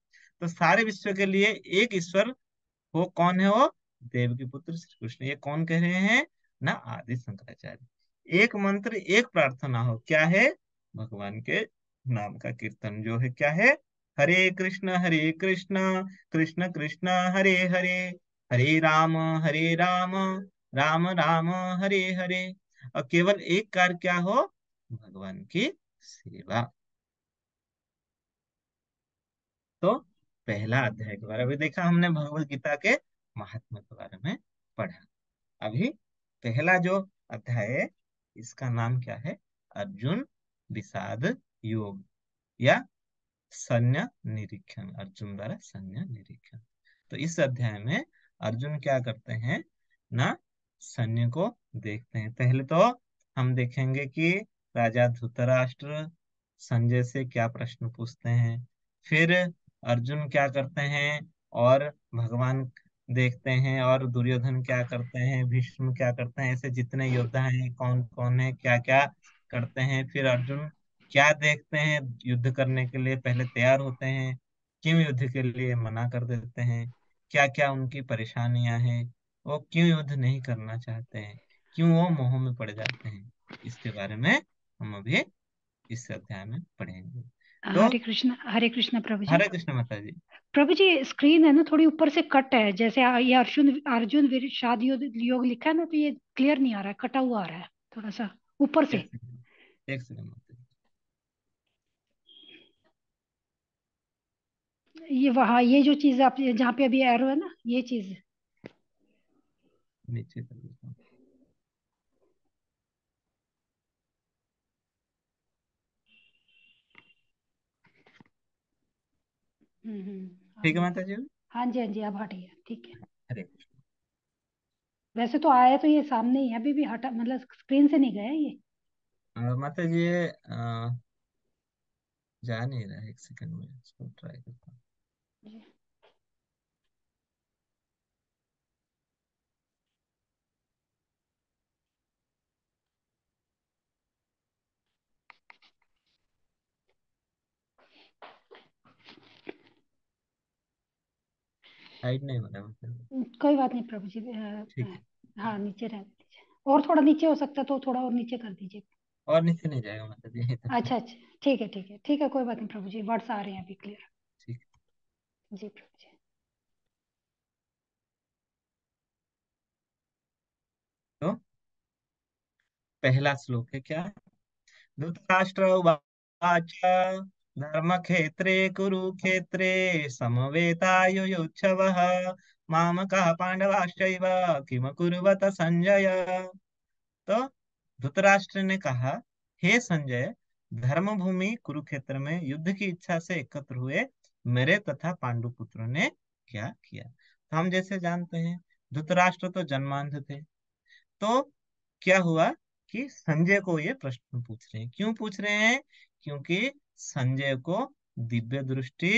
तो सारे विश्व के लिए एक ईश्वर, वो कौन है? वो देव के पुत्र श्री कृष्ण। ये कौन कह रहे हैं ना? आदि शंकराचार्य। एक मंत्र, एक प्रार्थना हो, क्या है? भगवान के नाम का कीर्तन जो है, क्या है? हरे कृष्ण कृष्ण कृष्ण हरे हरे, हरे राम राम राम हरे हरे। और केवल एक कार्य क्या हो? भगवान की सेवा। तो पहला अध्याय के बारे में देखा हमने, भगवत गीता के महात्म्य के बारे में पढ़ा। अभी पहला जो अध्याय है, इसका नाम क्या है? अर्जुन विषाद योग, या सैन्य निरीक्षण, अर्जुन द्वारा सैन्य निरीक्षण। तो इस अध्याय में अर्जुन क्या करते हैं ना, सैन्य को देखते हैं। पहले तो हम देखेंगे कि राजा धृतराष्ट्र संजय से क्या प्रश्न पूछते हैं, फिर अर्जुन क्या करते हैं, और भगवान देखते हैं, और दुर्योधन क्या करते हैं, भीष्म क्या करते हैं, ऐसे जितने योद्धा हैं कौन कौन है, क्या क्या करते हैं। फिर अर्जुन क्या देखते हैं, युद्ध करने के लिए पहले तैयार होते हैं, क्यों युद्ध के लिए मना कर देते हैं, क्या क्या उनकी परेशानियां हैं, वो क्यों युद्ध नहीं करना चाहते हैं, क्यों वो मोह में पड़ जाते हैं, इसके बारे में हम अभी इस अध्याय में पढ़ेंगे। तो हरे कृष्ण प्रभु जी। हरे कृष्ण माता जी। प्रभु जी स्क्रीन है ना थोड़ी ऊपर से कट है, जैसे ये अर्जुन अर्जुन विषाद योग योग लिखा है ना, तो ये क्लियर नहीं आ रहा है, कटा हुआ आ रहा है थोड़ा सा ऊपर से। एक सेकंड, एक सेकंड माता जी। ये वहाँ ये जो चीज आप जहाँ पे अभी एरो है ना, ये चीज। नीचे कर देता हूँ। ठीक है अभी माता जी। हाँ जी हाँ जी, अब हटी है, ठीक है। हरे कृष्ण। वैसे तो आया तो ये सामने ही है, अभी भी हटा, मतलब स्क्रीन से नहीं गया ये। माता जी ये जा नहीं रहा है, एक सेकंड में इसको ट्राई करता हूँ। हाइड नहीं हो रहा मतलब। कोई बात नहीं प्रभु जी, ठीक है। हाँ नीचे रहने दीजिए, और थोड़ा नीचे हो सकता है तो थोड़ा और नीचे कर दीजिए। और नीचे नहीं जाएगा माता जी, यहीं तक है। अच्छा अच्छा, ठीक है ठीक है ठीक है, कोई बात नहीं प्रभु जी, वर्ड्स आ रहे हैं अभी क्लियर। ठीक है। जी प्रभु जी। तो पहला श्लोक है क्या? धृतराष्ट्र उवाच धर्मक्षेत्रे कुरुक्षेत्रे समवेतायुयुत्सवः मामकः पांडवाश्चैव किम कुर्वत संजय। तो धृतराष्ट्र ने कहा, हे संजय, धर्म भूमि कुरुक्षेत्र में युद्ध की इच्छा से एकत्र हुए मेरे तथा पांडु पुत्रों ने क्या किया। तो हम जैसे जानते हैं, धृतराष्ट्र तो जन्मांध थे। तो क्या हुआ कि संजय को ये प्रश्न पूछ रहे हैं। क्यों पूछ रहे हैं? क्योंकि संजय को दिव्य दृष्टि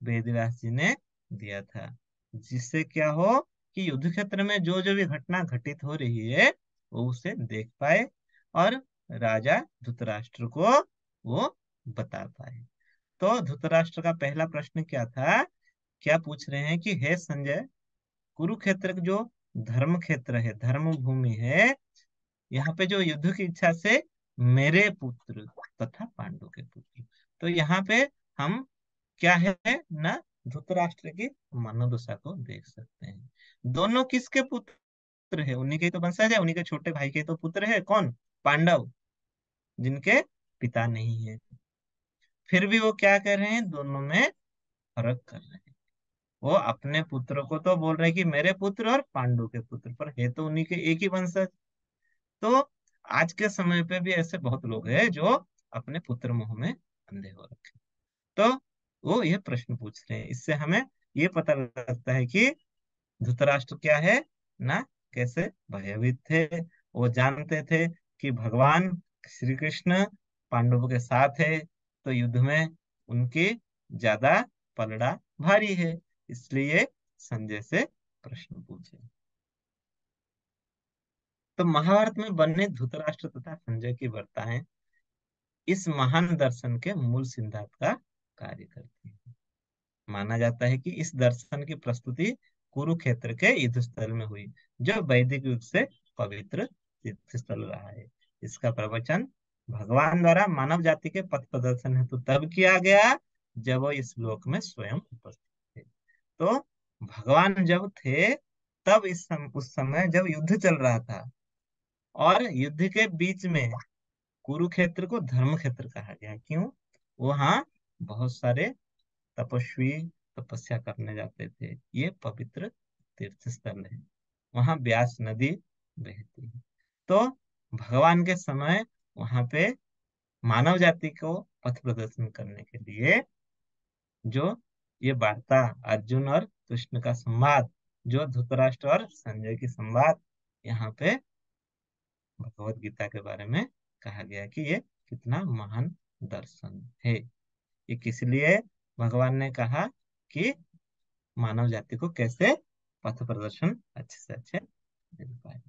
वेदव्यास जी ने दिया था, जिससे क्या हो कि युद्ध क्षेत्र में जो जो भी घटना घटित हो रही है वो उसे देख पाए, और राजा धृतराष्ट्र को वो बता पाए। तो धृतराष्ट्र का पहला प्रश्न क्या था? क्या पूछ रहे हैं कि हे संजय, कुरुक्षेत्र जो धर्म क्षेत्र है, धर्म भूमि है, यहाँ पे जो युद्ध की इच्छा से मेरे पुत्र तथा पांडु के पुत्र, तो यहाँ पे हम क्या है ना, धृतराष्ट्र की मनोदशा को देख सकते हैं। दोनों किसके पुत्र है? उन्हीं के तो वंशज है, उन्हीं के छोटे भाई के तो पुत्र है। कौन? पांडव, जिनके पिता नहीं है। फिर भी वो क्या कर रहे हैं, दोनों में फर्क कर रहे हैं। वो अपने पुत्रों को तो बोल रहे हैं कि मेरे पुत्र, और पांडु के पुत्र, पर है तो उन्हीं के एक ही वंशज। तो आज के समय पे भी ऐसे बहुत लोग हैं जो अपने पुत्र मोह में अंधे हो रखे। तो वो ये प्रश्न पूछ रहे हैं। इससे हमें ये पता लगता है कि धृतराष्ट्र क्या है ना, कैसे भयभीत थे। वो जानते थे कि भगवान श्री कृष्ण पांडवों के साथ है, तो युद्ध में उनकी ज्यादा पलड़ा भारी है, इसलिए संजय से प्रश्न पूछे। तो महाभारत में बने धृतराष्ट्र तथा संजय की वार्ताएं इस महान दर्शन के मूल सिद्धांत का कार्य करती है। माना जाता है कि इस दर्शन की प्रस्तुति कुरुक्षेत्र के युद्ध स्थल में हुई, जो वैदिक युग से पवित्र तीर्थ स्थल रहा है। इसका प्रवचन भगवान द्वारा मानव जाति के पथ प्रदर्शन हेतु तब किया गया जब वो इस लोक में स्वयं उपस्थित थे। तो भगवान जब थे तब उस समय जब युद्ध चल रहा था, और युद्ध के बीच में कुरुक्षेत्र को धर्म क्षेत्र कहा गया। क्यों? वहां बहुत सारे तपस्वी तपस्या करने जाते थे। ये पवित्र तीर्थ स्थल है, वहां व्यास नदी बहती है। तो भगवान के समय वहां पे मानव जाति को पथ प्रदर्शन करने के लिए जो ये वार्ता अर्जुन और कृष्ण का संवाद, जो धृतराष्ट्र और संजय की संवाद, यहाँ पे भगवत गीता के बारे में कहा गया कि ये कितना महान दर्शन है। ये किस लिए भगवान ने कहा कि मानव जाति को कैसे पथ प्रदर्शन अच्छे से अच्छे मिल पाए।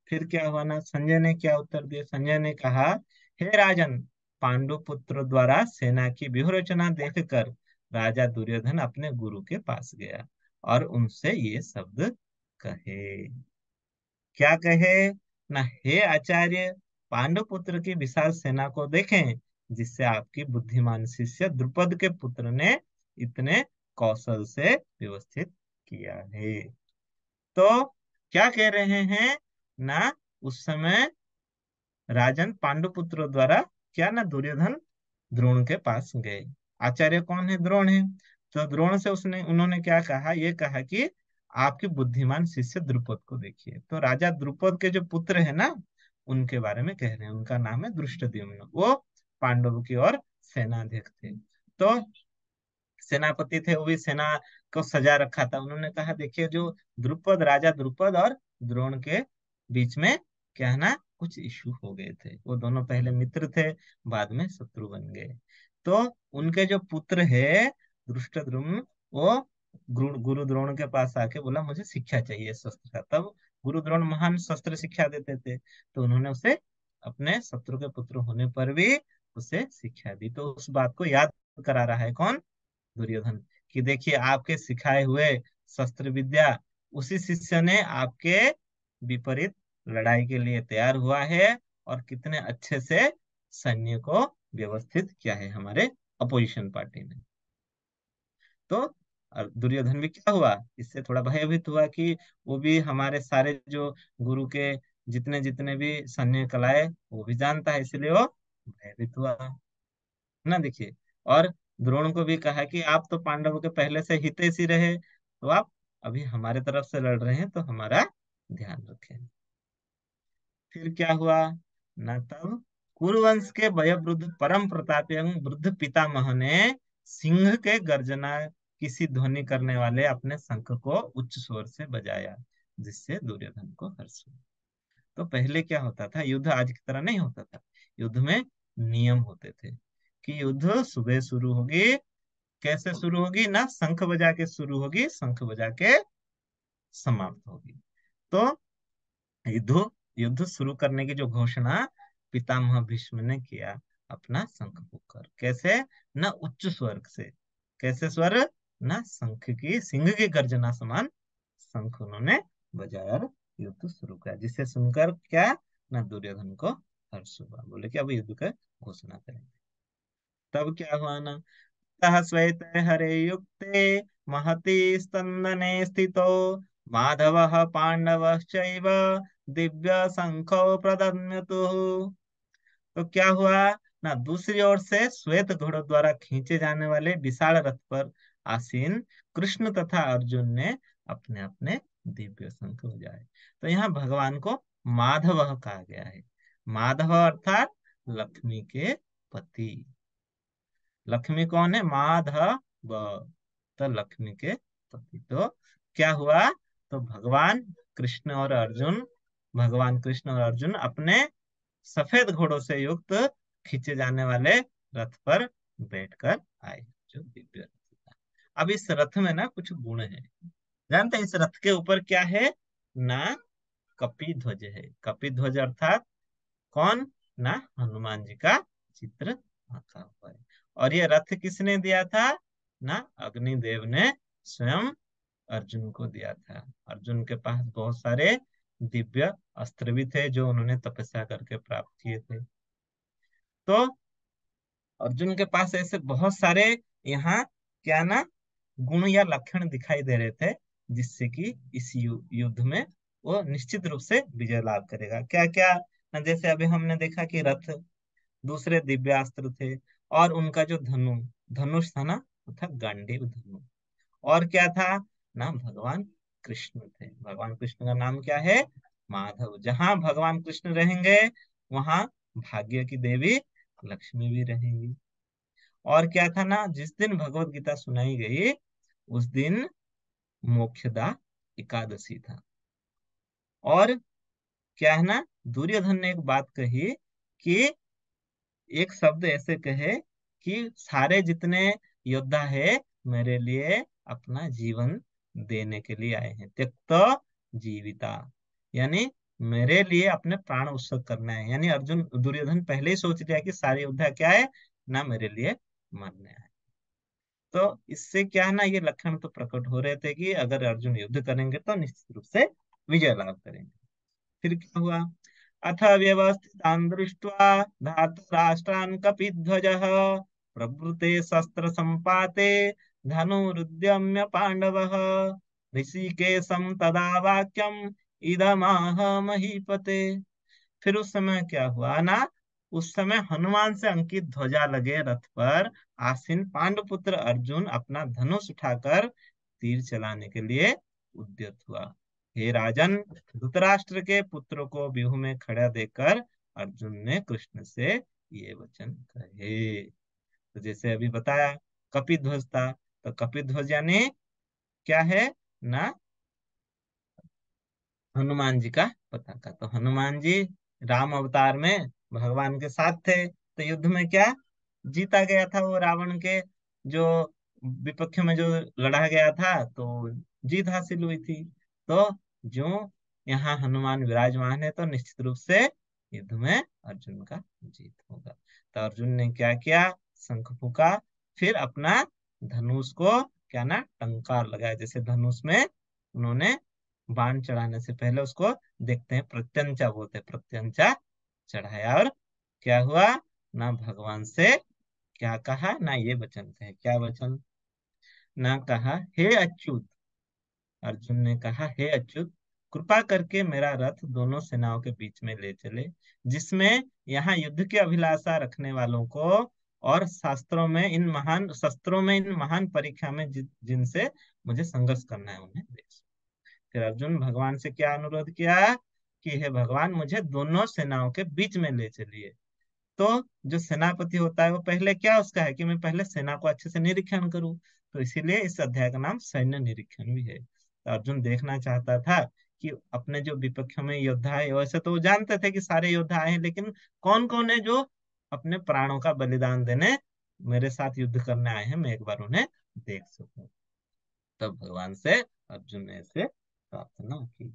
फिर क्या हुआ ना, संजय ने क्या उत्तर दिया? संजय ने कहा, हे राजन, पांडु पुत्र द्वारा सेना की व्यूह रचना देखकर राजा दुर्योधन अपने गुरु के पास गया और उनसे ये शब्द कहे। क्या कहे ना, हे आचार्य, पांडु पुत्र की विशाल सेना को देखें, जिससे आपकी बुद्धिमान शिष्य द्रुपद के पुत्र ने इतने कौशल से व्यवस्थित किया है। तो क्या कह रहे हैं ना, उस समय राजन पांडुपुत्र द्वारा क्या ना, दुर्योधन द्रोण के पास गए। आचार्य कौन है? द्रोण है। तो द्रोण से उन्होंने क्या कहा? ये कहा कि आपके बुद्धिमान शिष्य द्रुपद को देखिए। तो राजा द्रुपद के जो पुत्र है ना, उनके बारे में कह रहे हैं। उनका नाम है दृष्टद्युम्न। वो पांडव की ओर सेनाध्यक्ष थे। तो सेनापति थे, वो भी सेना को सजा रखा था। उन्होंने कहा, देखिए, जो द्रुपद, राजा द्रुपद और द्रोण के बीच में क्या है ना, कुछ इशू हो गए थे। वो दोनों पहले मित्र थे, बाद में शत्रु बन गए। तो उनके जो पुत्र है धृष्टद्युम्न, वो गुरु द्रोण के पास आके बोला, मुझे शिक्षा चाहिए शस्त्र का। तब गुरु द्रोण महान शस्त्र शिक्षा देते थे, तो उन्होंने उसे अपने शत्रु के पुत्र होने पर भी उसे शिक्षा दी। तो उस बात को याद करा रहा है कौन? दुर्योधन। कि देखिए, आपके सिखाए हुए शस्त्र विद्या उसी शिष्य ने आपके विपरीत लड़ाई के लिए तैयार हुआ है, और कितने अच्छे से सैन्य को व्यवस्थित किया है हमारे अपोजिशन पार्टी ने। तो दुर्योधन भी क्या हुआ, इससे थोड़ा भयभीत हुआ कि वो भी हमारे सारे जो गुरु के जितने जितने भी सैन्य कलाएं वो भी जानता है, इसलिए वो भयभीत हुआ ना। देखिए, और द्रोण को भी कहा कि आप तो पांडवों के पहले से हितैषी रहे, तो आप अभी हमारे तरफ से लड़ रहे हैं, तो हमारा ध्यान रखें। फिर क्या हुआ ना, तब कुरुवंश के वयोवृद्ध परम प्रतापी एवं वृद्ध पितामह ने सिंह के गर्जना की सी ध्वनि करने वाले अपने शंख को उच्च स्वर से बजाया, जिससे दुर्योधन को हर्ष हुआ। तो पहले क्या होता था, युद्ध आज की तरह नहीं होता था। युद्ध में नियम होते थे कि युद्ध सुबह शुरू होगी। कैसे शुरू होगी ना, शंख बजा के शुरू होगी, शंख बजा के समाप्त होगी। तो युद्ध युद्ध शुरू करने की जो घोषणा पितामह भीष्म ने किया, अपना शंख फूंककर। कैसे ना, उच्च स्वर से। कैसे स्वर ना, शंख की, सिंह की गर्जना समान शंख उन्होंने बजाया और युद्ध शुरू किया, जिससे सुनकर क्या ना, दुर्योधन को हर्ष हुआ। बोले कि अब युद्ध का घोषणा करेंगे। तब क्या हुआ ना, तः श्वेते हरे युक्ते महति स्पंदने स्थितो माधवः पांडवश्चैव दिव्य शंखो प्रदम्यतुः। तो क्या हुआ ना, दूसरी ओर से श्वेत घोड़ों द्वारा खींचे जाने वाले विशाल रथ पर आसीन कृष्ण तथा अर्जुन ने अपने अपने दिव्य शंख बजाए। तो यहाँ भगवान को माधव कहा गया है। माधव अर्थात लक्ष्मी के पति। लक्ष्मी कौन है? माधव। तो लक्ष्मी के पति। तो क्या हुआ, तो भगवान कृष्ण और अर्जुन अपने सफेद घोड़ों से युक्त खींचे जाने वाले रथ पर बैठकर आए, जो दिव्य रथ था। अब इस रथ में ना कुछ गुण है। जानते हैं इस रथ के ऊपर क्या है ना? कपि ध्वज है। कपि ध्वज अर्थात कौन? ना हनुमान जी का चित्र आंका हुआ है। और ये रथ किसने दिया था? ना अग्निदेव ने स्वयं अर्जुन को दिया था। अर्जुन के पास बहुत सारे दिव्य अस्त्र भी थे जो उन्होंने तपस्या करके प्राप्त किए थे। तो अर्जुन के पास ऐसे बहुत सारे यहाँ क्या ना गुण या लक्षण दिखाई दे रहे थे, जिससे कि इस युद्ध में वो निश्चित रूप से विजय लाभ करेगा। क्या क्या ना, जैसे अभी हमने देखा कि रथ, दूसरे दिव्यास्त्र थे, और उनका जो धनुष था ना, वो था गांडीव धनु। और क्या था ना? भगवान कृष्ण थे। भगवान कृष्ण का नाम क्या है? माधव। जहां भगवान कृष्ण रहेंगे वहां भाग्य की देवी लक्ष्मी भी रहेंगी। और क्या था ना? जिस दिन भगवत गीता सुनाई गई उस दिन मोक्षदा एकादशी था। और क्या है ना, दुर्योधन ने एक बात कही कि एक शब्द ऐसे कहे कि सारे जितने योद्धा है मेरे लिए अपना जीवन देने के लिए आए हैं, त्यक्त जीविता, यानी मेरे लिए अपने प्राण उत्सर्ग करना है। यानी अर्जुन, दुर्योधन पहले ही सोच लिया कि सारे योद्धा क्या है ना, मेरे लिए मरने आए। तो इससे क्या है ना, ये लक्षण तो प्रकट हो रहे थे कि अगर अर्जुन युद्ध करेंगे तो निश्चित रूप से विजय लाभ करेंगे। फिर क्या हुआ? अथ व्यवस्थितान् दृष्ट्वा धार्तराष्ट्रान् कपिध्वजः प्रवृते शस्त्र संपाते धनुरुद्यम्य पांडवः ऋषिकेशं तदा वाक्यम् इदमाह महीपते। फिर उस समय क्या हुआ ना, उस समय हनुमान से अंकित ध्वजा लगे रथ पर आसीन पांडुपुत्र अर्जुन अपना धनुष उठाकर तीर चलाने के लिए उद्यत हुआ। हे राजन, धृतराष्ट्र के पुत्र को व्यूह में खड़ा देखकर अर्जुन ने कृष्ण से ये वचन कहे। तो जैसे अभी बताया, कपिध्वज था, तो कपिध्वज यानी क्या है ना? हनुमान जी का पताका। तो हनुमान जी राम अवतार में भगवान के साथ थे, तो युद्ध में क्या जीता गया था वो रावण के जो विपक्ष में जो लड़ा गया था, तो जीत हासिल हुई थी। तो जो यहाँ हनुमान विराजमान है तो निश्चित रूप से युद्ध में अर्जुन का जीत होगा। तो अर्जुन ने क्या किया? शंख फूका, फिर अपना धनुष को क्या ना टंकार लगाया। जैसे धनुष में उन्होंने बाण चढ़ाने से पहले उसको देखते हैं, प्रत्यंचा बोलते हैं, प्रत्यंचा चढ़ाया। और क्या हुआ ना, भगवान से क्या कहा ना, ये वचन कहे। क्या वचन ना कहा? हे अच्युत, अर्जुन ने कहा हे अच्युत, कृपा करके मेरा रथ दोनों सेनाओं के बीच में ले चले, जिसमें यहाँ युद्ध की अभिलाषा रखने वालों को और शास्त्रों में इन महान शस्त्रों में इन महान परीक्षा में जिनसे मुझे संघर्ष करना है उन्हें दे। फिर अर्जुन भगवान से क्या अनुरोध किया कि हे भगवान, मुझे दोनों सेनाओं के बीच में ले चलिए। तो जो सेनापति होता है वो पहले क्या उसका है कि मैं पहले सेना को अच्छे से निरीक्षण करूं। तो इसीलिए इस अध्याय का नाम सैन्य निरीक्षण भी है। तो अर्जुन देखना चाहता था कि अपने जो विपक्ष में योद्धा है, वैसे तो वो जानते थे कि सारे योद्धा आए हैं, लेकिन कौन कौन है जो अपने प्राणों का बलिदान देने मेरे साथ युद्ध करने आए हैं, मैं एक बार उन्हें देख सकूं। तब भगवान से अर्जुन ने ऐसे प्रार्थना की।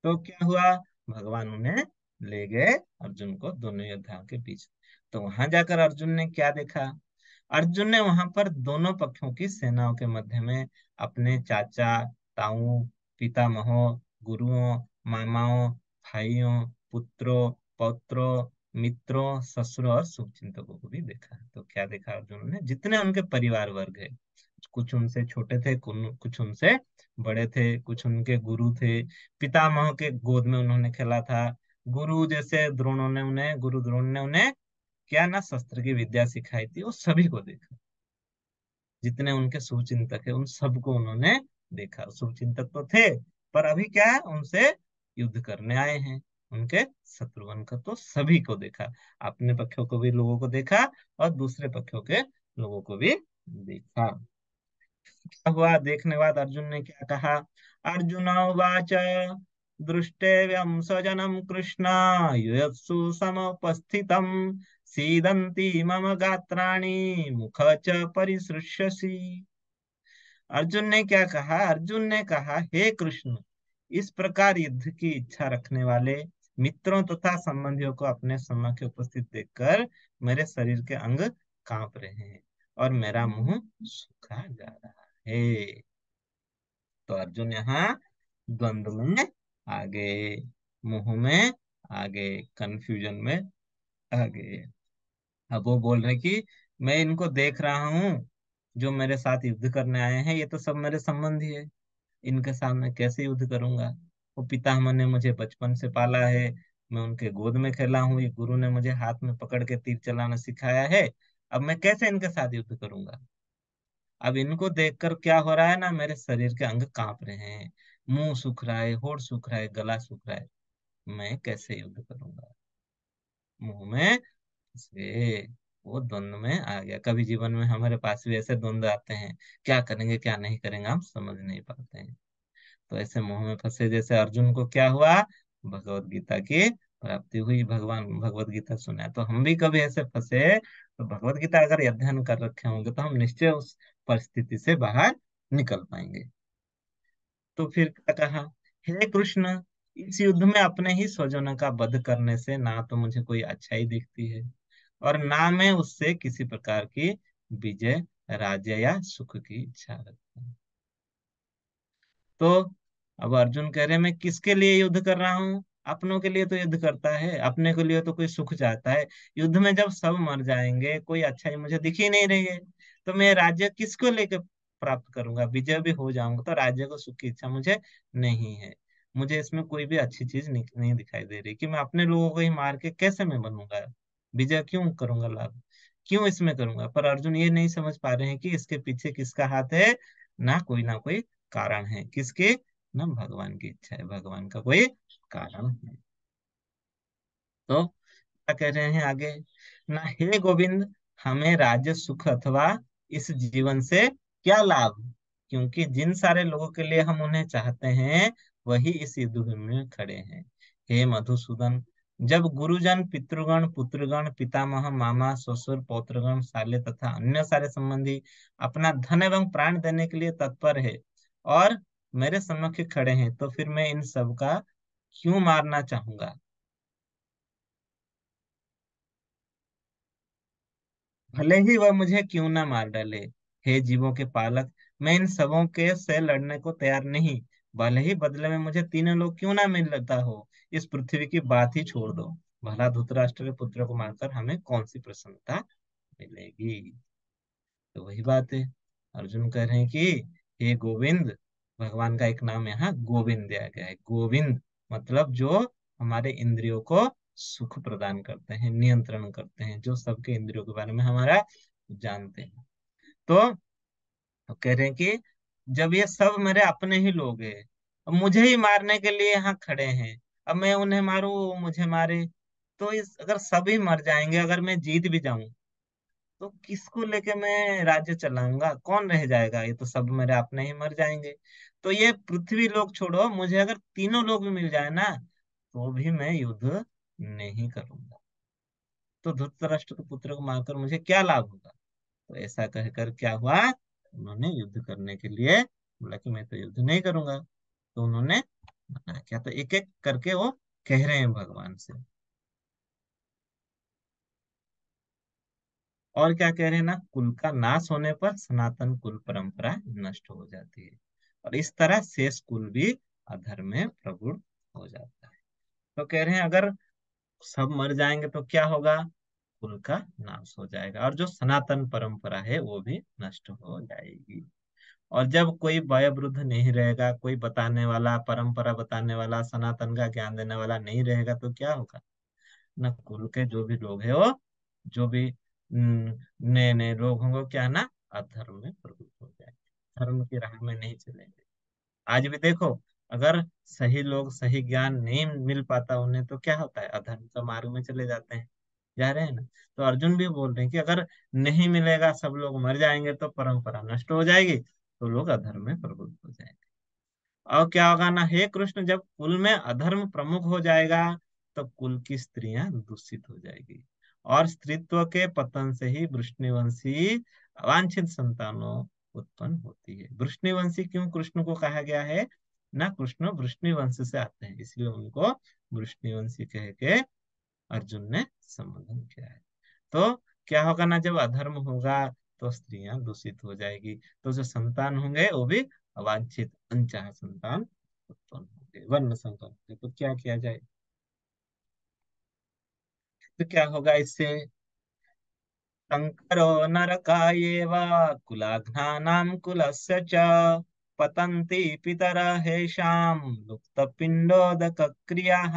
तो क्या हुआ? भगवान उन्हें ले गए, अर्जुन को, दोनों योद्धाओं के बीच। तो वहां जाकर अर्जुन ने क्या देखा? अर्जुन ने वहां पर दोनों पक्षों की सेनाओं के मध्य में अपने चाचा, ताऊ, पितामहों, गुरुओं, मामाओं, भाइयों, पुत्रों, पौत्रों, मित्रों, ससुरों और शुभचिंतकों को भी देखा। तो क्या देखा अर्जुन ने? जितने उनके परिवार वर्ग है, कुछ उनसे छोटे थे, कुछ उनसे बड़े थे, कुछ उनके गुरु थे, पितामह के गोद में उन्होंने खेला था। गुरु जैसे द्रोणों ने उन्हें, गुरु द्रोण ने उन्हें क्या ना शस्त्र की विद्या सिखाई थी, वो सभी को देखा। जितने उनके शुभचिंतक है उन सबको उन्होंने देखा। शुभचिंतक तो थे, पर अभी क्या है, उनसे युद्ध करने आए हैं। उनके शत्रुघ्न का तो सभी को देखा, अपने पक्षों को भी लोगों को देखा और दूसरे पक्षों के लोगों को भी देखा। क्या हुआ? देखने के बाद अर्जुन ने क्या कहा? अर्जुन उवाच दृष्टेव्यं स्वजनं कृष्ण युयत्सु समुपस्थितं सीदन्ति मम गात्राणि मुख च परिसृष्यसि। अर्जुन ने क्या कहा? अर्जुन ने कहा, हे कृष्ण, इस प्रकार युद्ध की इच्छा रखने वाले मित्रों तथा संबंधियों को अपने सम्मुख उपस्थित देखकर मेरे शरीर के अंग कांप रहे हैं और मेरा मुंह सूखा जा रहा है। तो अर्जुन यहाँ द्वंद्व में आ गए, मुंह में आ गए, कंफ्यूजन में आ गए। अब वो बोल रहे कि मैं इनको देख रहा हूँ, जो मेरे साथ युद्ध करने आए हैं, ये तो सब मेरे संबंधी है, इनके सामने कैसे युद्ध करूंगा? वो पितामह ने मुझे बचपन से पाला है, मैं उनके गोद में खेला हूँ, ये गुरु ने मुझे हाथ में पकड़ के तीर चलाना सिखाया है। अब मैं कैसे इनके साथ युद्ध करूंगा? अब इनको देखकर क्या हो रहा है ना, मेरे शरीर के अंग कांप रहे हैं, मुंह सूख रहा है, होठ सूख रहा है, गला सूख रहा है, मैं कैसे युद्ध करूंगा? मुंह में से वो द्वंद्व में आ गया। कभी जीवन में हमारे पास भी ऐसे द्वंद्व आते हैं, क्या करेंगे क्या नहीं करेंगे हम समझ नहीं पाते हैं। तो ऐसे मोह में फंसे जैसे अर्जुन को क्या हुआ, भगवत गीता की प्राप्ति हुई, भगवान भगवत गीता सुना। तो हम भी कभी ऐसे फंसे तो भगवत गीता अगर अध्ययन कर रखे होंगे तो हम निश्चय उस परिस्थिति से बाहर निकल पाएंगे। तो फिर क्या कहा, हे कृष्ण, इस युद्ध में अपने ही स्वजनों का वध करने से ना तो मुझे कोई अच्छाई दिखती है और ना मैं उससे किसी प्रकार की विजय, राज्य या सुख की इच्छा रखता हूँ। तो अब अर्जुन कह रहे मैं किसके लिए युद्ध कर रहा हूँ? अपनों के लिए तो युद्ध करता है, अपने के लिए तो कोई सुख चाहता है। युद्ध में जब सब मर जाएंगे, कोई अच्छाई मुझे दिख ही नहीं रही है, तो मैं राज्य किसको लेकर प्राप्त करूंगा? विजय भी हो जाऊंगा तो राज्य को सुख की इच्छा मुझे नहीं है। मुझे इसमें कोई भी अच्छी चीज नहीं दिखाई दे रही कि मैं अपने लोगों को ही मार के कैसे मैं बनूंगा, विजय क्यों करूंगा, लाभ क्यों इसमें करूंगा? पर अर्जुन ये नहीं समझ पा रहे हैं कि इसके पीछे किसका हाथ है, ना कोई कारण है। किसके? ना भगवान की इच्छा है, भगवान का कोई कारण है। तो क्या कह रहे हैं आगे, ना हे गोविंद, हमें राज्य सुख अथवा इस जीवन से क्या लाभ, क्योंकि जिन सारे लोगों के लिए हम उन्हें चाहते हैं वही इस युद्ध में खड़े हैं। हे मधुसूदन, जब गुरुजन, पितृगण, पुत्रगण, पितामह, मामा, ससुर, पौत्रगण, साले तथा अन्य सारे संबंधी अपना धन एवं प्राण देने के लिए तत्पर है और मेरे सम्मुख खड़े हैं, तो फिर मैं इन सब का क्यों मारना चाहूंगा? भले ही वह मुझे क्यों ना मार डाले। हे जीवों के पालक, मैं इन सबों के से लड़ने को तैयार नहीं, भले ही बदले में मुझे तीनों लोग क्यों ना मिलता हो। इस पृथ्वी की बात ही छोड़ दो, भला धृतराष्ट्र के पुत्र को मारकर हमें कौन सी प्रसन्नता मिलेगी? तो वही बात है, अर्जुन कह रहे हैं कि हे गोविंद, भगवान का एक नाम यहाँ गोविंद दिया गया है। गोविंद मतलब जो हमारे इंद्रियों को सुख प्रदान करते हैं, नियंत्रण करते हैं, जो सबके इंद्रियों के बारे में हमारा जानते हैं। तो कह रहे हैं कि जब ये सब मेरे अपने ही लोग हैं, अब मुझे ही मारने के लिए यहाँ खड़े हैं, अब मैं उन्हें मारूं वो मुझे मारे, तो इस अगर सभी मर जाएंगे, अगर मैं जीत भी जाऊं, तो किसको लेके मैं राज्य चलाऊंगा? कौन रह जाएगा? ये तो सब मेरे अपने ही मर जाएंगे। तो ये पृथ्वी लोग छोड़ो, मुझे अगर तीनों लोग भी मिल जाए ना, तो भी मैं युद्ध नहीं करूंगा। तो धृतराष्ट्र के पुत्र को मारकर मुझे क्या लाभ होगा? तो ऐसा कहकर क्या हुआ, उन्होंने युद्ध करने के लिए बोला कि मैं तो युद्ध नहीं करूंगा। तो उन्होंने मना किया। तो एक एक करके वो कह रहे हैं भगवान से। और क्या कह रहे हैं ना, कुल का नाश होने पर सनातन कुल परंपरा नष्ट हो जाती है और इस तरह शेष कुल भी अधर्म में प्रवृत्त हो जाता है। तो कह रहे हैं अगर सब मर जाएंगे तो क्या होगा? कुल का नाश हो जाएगा और जो सनातन परंपरा है वो भी नष्ट हो जाएगी। और जब कोई वयोवृद्ध नहीं रहेगा, कोई बताने वाला, परंपरा बताने वाला, सनातन का ज्ञान देने वाला नहीं रहेगा, तो क्या होगा ना, कुल के जो भी लोग हैं वो, जो भी नए नए लोग होंगे, क्या ना, अधर्म में प्रवृत्त हो जाएंगे, धर्म की राह में नहीं चलेंगे। आज भी देखो, अगर सही लोग, सही ज्ञान नहीं मिल पाता उन्हें, तो क्या होता है, अधर्म का मार्ग में चले जाते हैं, जा रहे हैं ना। तो अर्जुन भी बोल रहे हैं कि अगर नहीं मिलेगा, सब लोग मर जाएंगे, तो परंपरा नष्ट हो जाएगी, तो लोग अधर्म में प्रवृत्त हो जाएंगे। और क्या होगा ना, हे कृष्ण, जब कुल में अधर्म प्रमुख हो जाएगा, तो कुल की स्त्रियां दूषित हो जाएगी और स्त्रीत्व के पतन से ही वृष्णिवंशी अवांछित संतानों उत्पन्न होती है। वृष्णिवंशी क्यों कृष्ण को कहा गया है? ना, कृष्ण वृष्णिवंश से आते हैं, इसलिए उनको वृष्णिवंशी कह के अर्जुन ने संबोधन किया है। तो क्या होगा ना, जब अधर्म होगा तो स्त्रियां दूषित हो जाएगी, तो जो संतान होंगे वो भी अवांछित अनचाह संतान उत्पन्न होंगे, वर्ण संकर होंगे। तो क्या किया जाए? तो क्या होगा इससे? संकरो नरकायेव कुलाघ्नानां कुलस्य च पतन्ति पितर हेषां लुप्तपिंडोदक क्रियाः।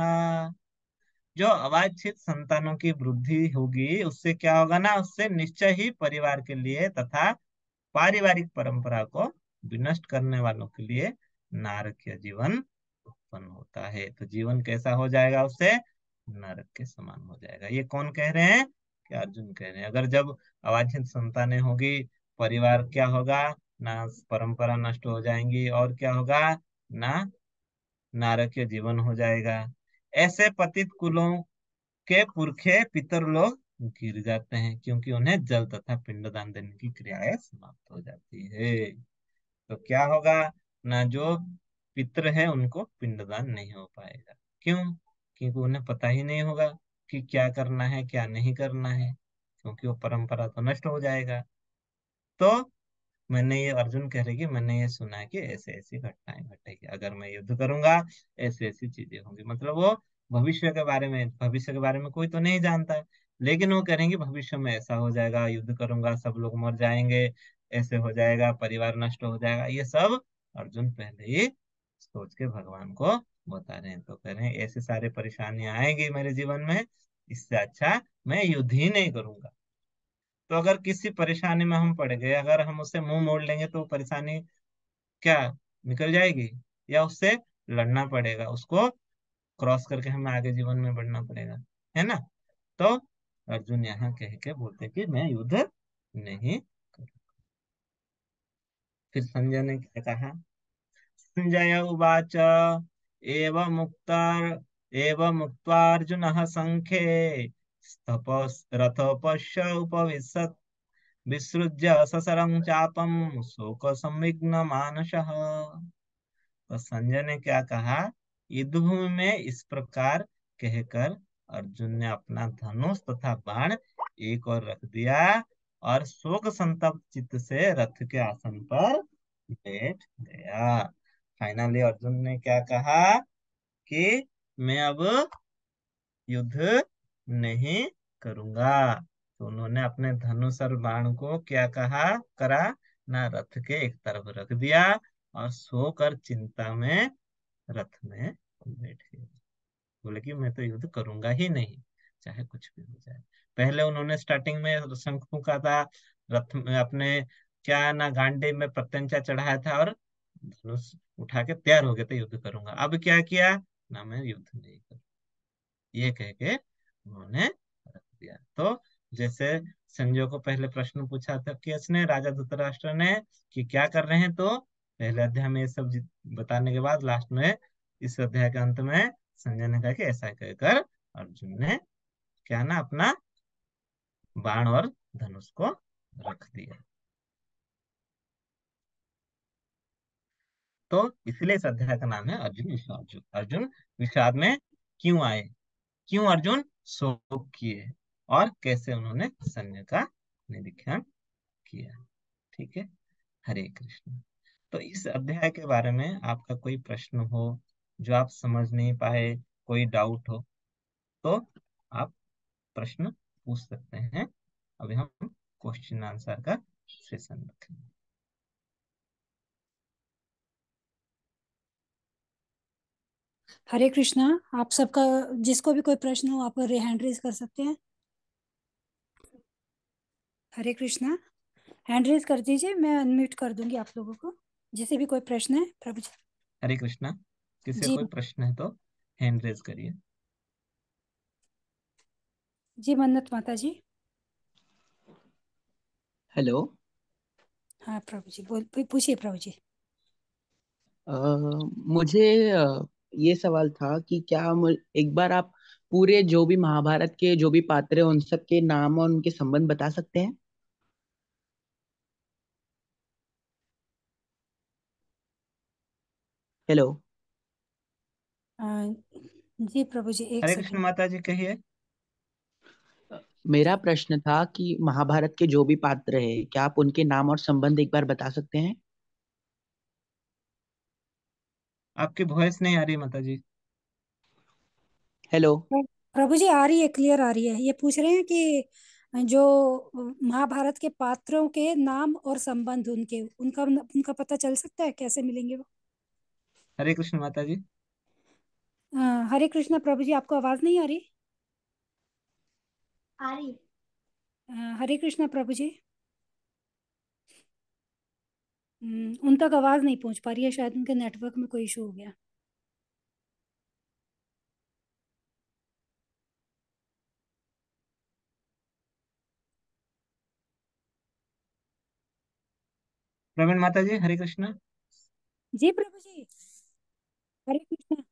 जो अवांछित संतानों की वृद्धि होगी उससे क्या होगा ना, उससे निश्चय ही परिवार के लिए तथा पारिवारिक परंपरा को विनष्ट करने वालों के लिए नारकीय जीवन उत्पन्न होता है। तो जीवन कैसा हो जाएगा? उससे नरक के समान हो जाएगा। ये कौन कह रहे हैं? कि अर्जुन कह रहे हैं। अगर जब अवांछित संतानें होगी, परिवार क्या होगा ना, परंपरा नष्ट हो जाएंगी, और क्या होगा ना, नारकीय जीवन हो जाएगा। ऐसे पतित कुलों के पुरखे पितर लोग गिर जाते हैं, क्योंकि उन्हें जल तथा पिंडदान देने की क्रियाएं समाप्त हो जाती है। तो क्या होगा ना, जो पितृ है उनको पिंडदान नहीं हो पाएगा। क्यों? क्योंकि उन्हें पता ही नहीं होगा कि क्या करना है क्या नहीं करना है, क्योंकि वो परंपरा तो नष्ट हो जाएगा। तो मैंने ये, अर्जुन कह रहे कि मैंने ये सुना है कि ऐसे ऐसी घटनाएं घटेगी, अगर मैं युद्ध करूंगा ऐसी ऐसी चीजें होंगी। मतलब वो भविष्य के बारे में कोई तो नहीं जानता है, लेकिन वो करेंगे भविष्य में ऐसा हो जाएगा, युद्ध करूंगा सब लोग मर जाएंगे, ऐसे हो जाएगा, परिवार नष्ट हो जाएगा, ये सब अर्जुन पहले ही सोच के भगवान को बता रहे हैं। तो कह रहे हैं ऐसी सारी परेशानियां आएंगी मेरे जीवन में, इससे अच्छा मैं युद्ध ही नहीं करूंगा। तो अगर किसी परेशानी में हम पड़ गए, अगर हम उससे मुंह मोड़ लेंगे तो वो परेशानी क्या निकल जाएगी? या उससे लड़ना पड़ेगा, उसको क्रॉस करके हमें आगे जीवन में बढ़ना पड़ेगा, है ना? तो अर्जुन यहाँ कह के बोलते कि मैं युद्ध नहीं करूं। फिर संजय ने क्या कहा? संजय उवाच एव मुक्तार एव मुक्त्वार्जुनः संख्ये तपस् रथोपश्य उपविशत् विसृज्य ससरं चापं शोक संविघ्न मानसः। तो संजय ने क्या कहा? युद्ध भूमि में इस प्रकार कहकर अर्जुन ने अपना धनुष तथा बाण एक और रख दिया और शोक संतप्त चित्त से रथ के आसन पर बैठ गया। फाइनली अर्जुन ने क्या कहा कि मैं अब युद्ध नहीं करूंगा। तो उन्होंने अपने धनुष और बाण को क्या कहा करा ना, रथ के एक तरफ रख दिया और शोक और चिंता में रथ में बैठ गए। बोले कि मैं तो युद्ध करूंगा ही नहीं, चाहे कुछ भी हो जाए। पहले उन्होंने स्टार्टिंग में शंख फूंका था, रथ में अपने क्या ना गांडे में प्रत्यंचा चढ़ाया था और धनुष उठा के तैयार हो गए थे युद्ध करूंगा। अब क्या किया ना, मैं युद्ध नहीं करूंगा, ये कह के उन्होंने रख दिया। तो जैसे संजय को पहले प्रश्न पूछा था कि उसने राजा धृतराष्ट्र ने कि क्या कर रहे हैं, तो पहले अध्याय में ये सब बताने के बाद लास्ट में इस अध्याय के अंत में संजय ने कहा कि ऐसा कहकर अर्जुन ने क्या ना अपना बाण और धनुष को रख दिया। तो इसलिए इस अध्याय का नाम है अर्जुन विषाद। अर्जुन विषाद में क्यों आए, क्यों अर्जुन शोक किए, और कैसे उन्होंने संजय का निरीक्षण किया। ठीक है, हरे कृष्ण। तो इस अध्याय के बारे में आपका कोई प्रश्न हो, जो आप समझ नहीं पाए, कोई डाउट हो, तो आप प्रश्न पूछ सकते हैं। अभी हम क्वेश्चन आंसर का सेशन रखेंगे। हरे कृष्णा। आप सबका, जिसको भी कोई प्रश्न हो आप हैंड रेज कर सकते हैं। हरे कृष्णा, हैंड रेज कर दीजिए, मैं अनम्यूट कर दूंगी आप लोगों को। जिसे भी कोई प्रश्न है प्रभु जी। हरे कृष्णा, किसी का जी। कोई प्रश्न है तो हैंड रेज करिए। जी मन्नत माता जी। हेलो। हाँ प्रभु जी, बोल पूछिए प्रभु जी। अ, मुझे ये सवाल था कि क्या एक बार आप पूरे जो भी महाभारत के जो भी पात्र हैं उन सब के नाम और उनके संबंध बता सकते हैं? हेलो। अ, जी प्रभु जी, एक हरे कृष्ण सेकंड। माता जी, कहिए। मेरा प्रश्न था कि महाभारत के जो भी पात्र हैं, क्या आप उनके नाम और संबंध एक बार बता सकते हैं? आपकी वॉइस नहीं आ रही माता जी। हेलो। प्रभु जी, आ रही है, क्लियर आ रही है। ये पूछ रहे हैं कि जो महाभारत के पात्रों के नाम और संबंध, उनके उनका उनका पता चल सकता है, कैसे मिलेंगे वो? हरे कृष्ण माता जी। अ, हरे कृष्णा प्रभु जी, आपको आवाज नहीं आ रही? आ रही। हरे कृष्णा प्रभु जी। उन तक आवाज नहीं पहुंच पा रही है, शायद उनके नेटवर्क में कोई इशू हो गया। प्रवीण माता जी, हरे कृष्ण। जी प्रभु जी। हरे कृष्णा।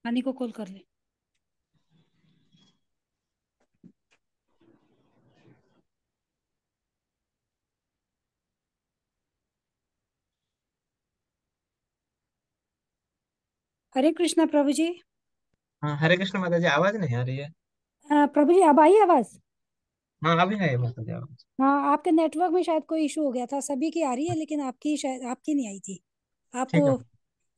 हानि को कॉल कर ले। हरे कृष्णा प्रभु जी। हाँ हरे कृष्ण माता जी, आवाज नहीं आ रही है। प्रभु जी, अब आई आवाज? हाँ अभी है माता जी आवाज। हाँ, आपके नेटवर्क में शायद कोई इशू हो गया था। सभी की आ रही है, लेकिन आपकी शायद आपकी नहीं आई थी आपको। ठीक है।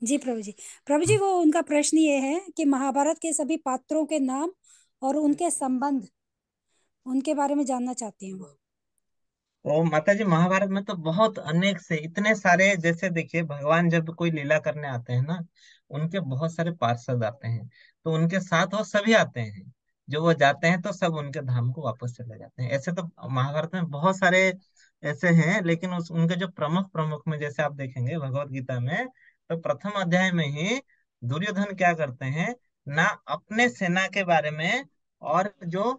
जी प्रभु जी। प्रभु जी, हाँ। वो उनका प्रश्न ये है कि महाभारत के सभी पात्रों के नाम और उनके संबंध, उनके बारे में जानना चाहते हैं वो। ओ माता जी, महाभारत में तो बहुत अनेक से इतने सारे, जैसे देखिए भगवान जब कोई लीला करने आते हैं ना, उनके बहुत सारे पार्षद आते हैं, तो उनके साथ वो सभी आते हैं। जो वो जाते हैं तो सब उनके धाम को वापस चले जाते हैं। ऐसे तो महाभारत में बहुत सारे ऐसे हैं, लेकिन उनके जो प्रमुख प्रमुख में जैसे आप देखेंगे भगवत गीता में, तो प्रथम अध्याय में ही दुर्योधन क्या करते हैं ना, अपने सेना के बारे में और जो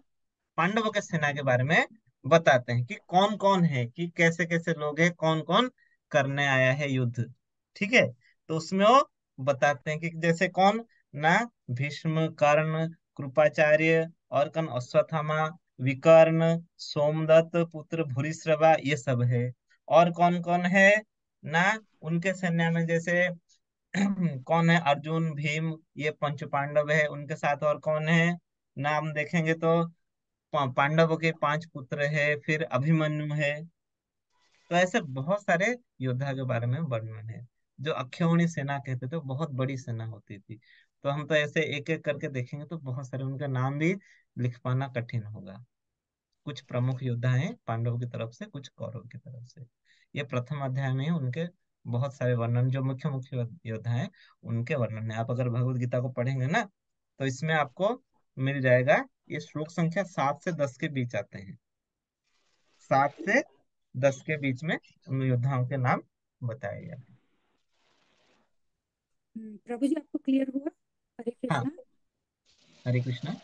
पांडवों के सेना के बारे में बताते हैं कि कौन कौन है, कि कैसे कैसे लोग हैं, कौन कौन करने आया है युद्ध। ठीक है। तो उसमें वो बताते हैं कि जैसे कौन ना, भीष्म, कर्ण, कृपाचार्य और कौन, अश्वत्थामा, विकर्ण, सोमदत्त पुत्र भूरिश्रवा, ये सब है। और कौन कौन है ना उनके सेना में, जैसे कौन है, अर्जुन, भीम, ये पंच पांडव है। उनके साथ और कौन है, नाम देखेंगे तो पांडवों के 5 पुत्र है, फिर अभिमन्यु है। तो ऐसे बहुत सारे योद्धा के बारे में वर्णन है। जो अक्षौहिणी सेना कहते थे, वो बहुत बड़ी सेना होती थी। तो हम तो ऐसे एक एक करके देखेंगे तो बहुत सारे उनका नाम भी लिख पाना कठिन होगा। कुछ प्रमुख योद्धा हैं पांडवों की तरफ से, कुछ कौरव की तरफ से। ये प्रथम अध्याय में ही उनके बहुत सारे वर्णन, जो मुख्य मुख्य योद्धा हैं उनके वर्णन है। आप अगर भगवत गीता को पढ़ेंगे ना, तो इसमें आपको मिल जाएगा। ये श्लोक संख्या 7 से 10 के बीच आते हैं। 7 से 10 के बीच में उन योद्धाओं के नाम बताए गए हैं। प्रभु जी, आपको क्लियर हुआ? हरे हाँ। कृष्णा। हरे कृष्णा।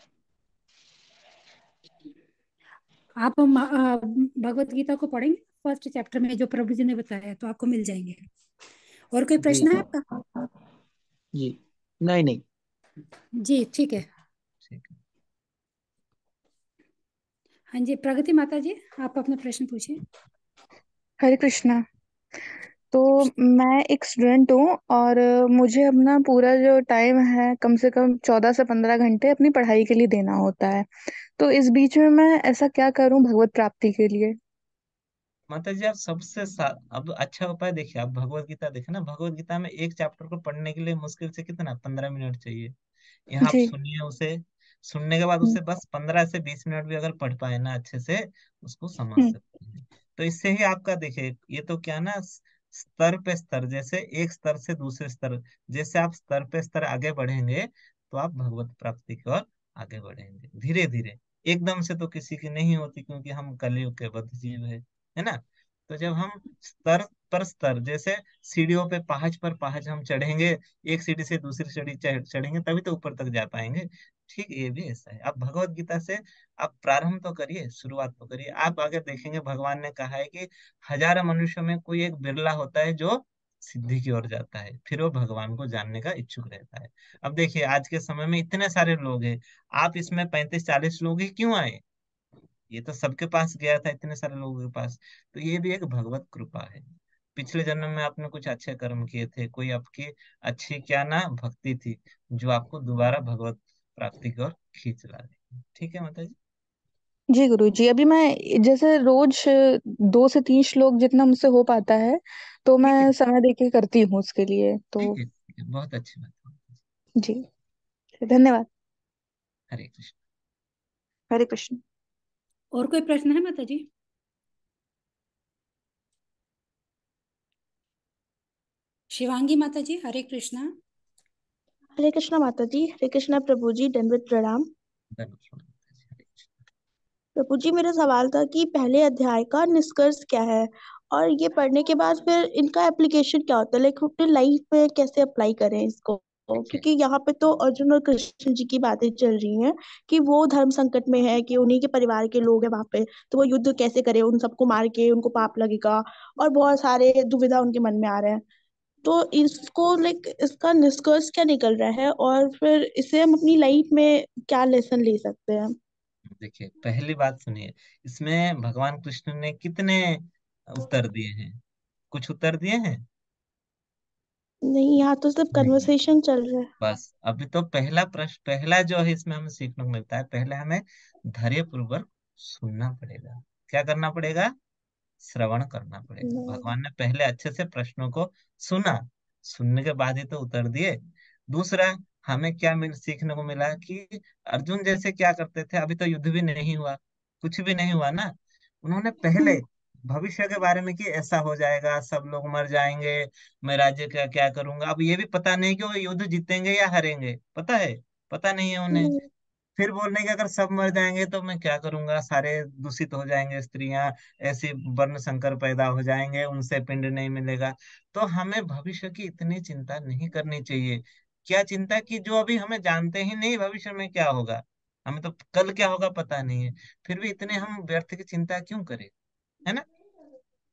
आप भगवत गीता को पढ़ेंगे, फर्स्ट चैप्टर में जो प्रभु जी ने बताया, तो आपको मिल जाएंगे। और कोई जी। प्रश्न है आपका? जी। नहीं नहीं। जी ठीक है। ठीक है। हाँ जी, प्रगति माता जी, आप अपना प्रश्न पूछिए। हरे कृष्णा। तो मैं एक स्टूडेंट हूँ और मुझे अपना पूरा जो टाइम है कम से कम 14 से 15 घंटे अपनी पढ़ाई के लिए देना होता है। तो इस बीच में मैं ऐसा क्या करूँ भगवत प्राप्ति के लिए? माता जी, आप अब अच्छा उपाय देखिए, आप भगवत गीता देखे ना, भगवत गीता में एक चैप्टर को पढ़ने के लिए मुश्किल से कितना 15 मिनट चाहिए। यहाँ आप जी। सुनिए उसे, सुनने के बाद हम्म। उसे बस 15 से 20 मिनट भी अगर पढ़ पाए ना अच्छे से, उसको समझ हम्म। सकते हैं। तो इससे ही आपका देखिए, ये तो क्या ना, स्तर पे स्तर, जैसे एक स्तर से दूसरे स्तर, जैसे आप स्तर पे स्तर आगे बढ़ेंगे, तो आप भगवत प्राप्ति की ओर आगे बढ़ेंगे धीरे धीरे। एकदम से तो किसी की नहीं होती, क्योंकि हम कलयुग के बद्ध जीव है ना। तो जब हम स्तर पर स्तर, जैसे सीढ़ियों पे पहाड़ पर पहाड़ हम चढ़ेंगे, एक सीढ़ी से दूसरी सीढ़ी चढ़ेंगे, तभी तो ऊपर तक जा पाएंगे। ठीक ये भी ऐसा है। आप भगवत गीता से आप प्रारंभ तो करिए, शुरुआत तो करिए। आप आगे देखेंगे भगवान ने कहा है कि 1000 मनुष्यों में कोई एक बिरला होता है जो सिद्धि की ओर जाता है, फिर वो भगवान को जानने का इच्छुक रहता है। अब देखिए आज के समय में इतने सारे लोग हैं, आप इसमें 35-40 लोग ही क्यों आए? ये तो सबके पास गया था, इतने सारे लोगों के पास। तो ये भी एक भगवत कृपा है। पिछले जन्म में आपने कुछ अच्छे कर्म किए थे, कोई आपकी अच्छी क्या ना भक्ति थी, जो आपको दोबारा भगवत प्राप्ति की ओर खींच ला रही। ठीक है माता जी। जी गुरु जी, अभी मैं जैसे रोज 2 से 3 श्लोक जितना मुझसे हो पाता है, तो ठीक है, मैं समय देके करती हूँ उसके लिए तो। ठीक है, बहुत अच्छी बात है। जी, धन्यवाद। हरे कृष्ण। हरे कृष्ण। और कोई प्रश्न है माता जी? शिवांगी माता जी, हरे कृष्णा। हरे कृष्णा माता जी। हरे कृष्णा प्रभु जी, दंडवत प्रणाम। धन्यवाद माता जी, हरे कृष्ण। प्रभु जी, मेरा सवाल था कि पहले अध्याय का निष्कर्ष क्या है, और ये पढ़ने के बाद फिर इनका एप्लीकेशन क्या होता है, लाइक अपने लाइफ में कैसे अप्लाई करें इसको। देखिए, क्योंकि यहाँ पे तो अर्जुन और कृष्ण जी की बातें चल रही हैं कि वो धर्म संकट में है, कि उन्हीं के परिवार के लोग हैं वहां पे, तो वो युद्ध कैसे करे, उन सबको मार के उनको पाप लगेगा, और बहुत सारे दुविधा उनके मन में आ रहे हैं। तो इसको लाइक इसका निष्कर्ष क्या निकल रहा है, और फिर इसे हम अपनी लाइफ में क्या लेसन ले सकते हैं। देखिए पहली बात सुनिए, इसमें भगवान कृष्ण ने कितने उत्तर दिए हैं? कुछ उत्तर दिए हैं? नहीं, यहाँ तो सिर्फ नहीं। कन्वर्सेशन चल रहा है। बस अभी तो पहला प्रश्न, पहला जो है इसमें हमें सीखने को मिलता है, पहले हमें धैर्य पूर्वक सुनना पड़ेगा। क्या करना पड़ेगा? श्रवण करना पड़ेगा। नहीं। भगवान ने पहले अच्छे से प्रश्नों को सुना, सुनने के बाद ही तो उत्तर दिए। दूसरा, हमें क्या सीखने को मिला कि अर्जुन जैसे क्या करते थे, अभी तो युद्ध भी नहीं हुआ, कुछ भी नहीं हुआ ना, उन्होंने पहले हम्म। भविष्य के बारे में कि ऐसा हो जाएगा, सब लोग मर जाएंगे, मैं राज्य का क्या करूंगा। अब ये भी पता नहीं कि वो युद्ध जीतेंगे या हारेंगे, पता है? पता नहीं है उन्हें। नहीं। फिर बोलने कि अगर सब मर जाएंगे तो मैं क्या करूंगा, सारे दूषित हो जाएंगे, स्त्रियां ऐसी वर्ण संकर पैदा हो जाएंगे, उनसे पिंड नहीं मिलेगा। तो हमें भविष्य की इतनी चिंता नहीं करनी चाहिए। क्या चिंता कि जो अभी हमें जानते ही नहीं भविष्य में क्या होगा, हमें तो कल क्या होगा पता नहीं है, फिर भी इतने हम व्यर्थ की चिंता क्यों करें, है ना?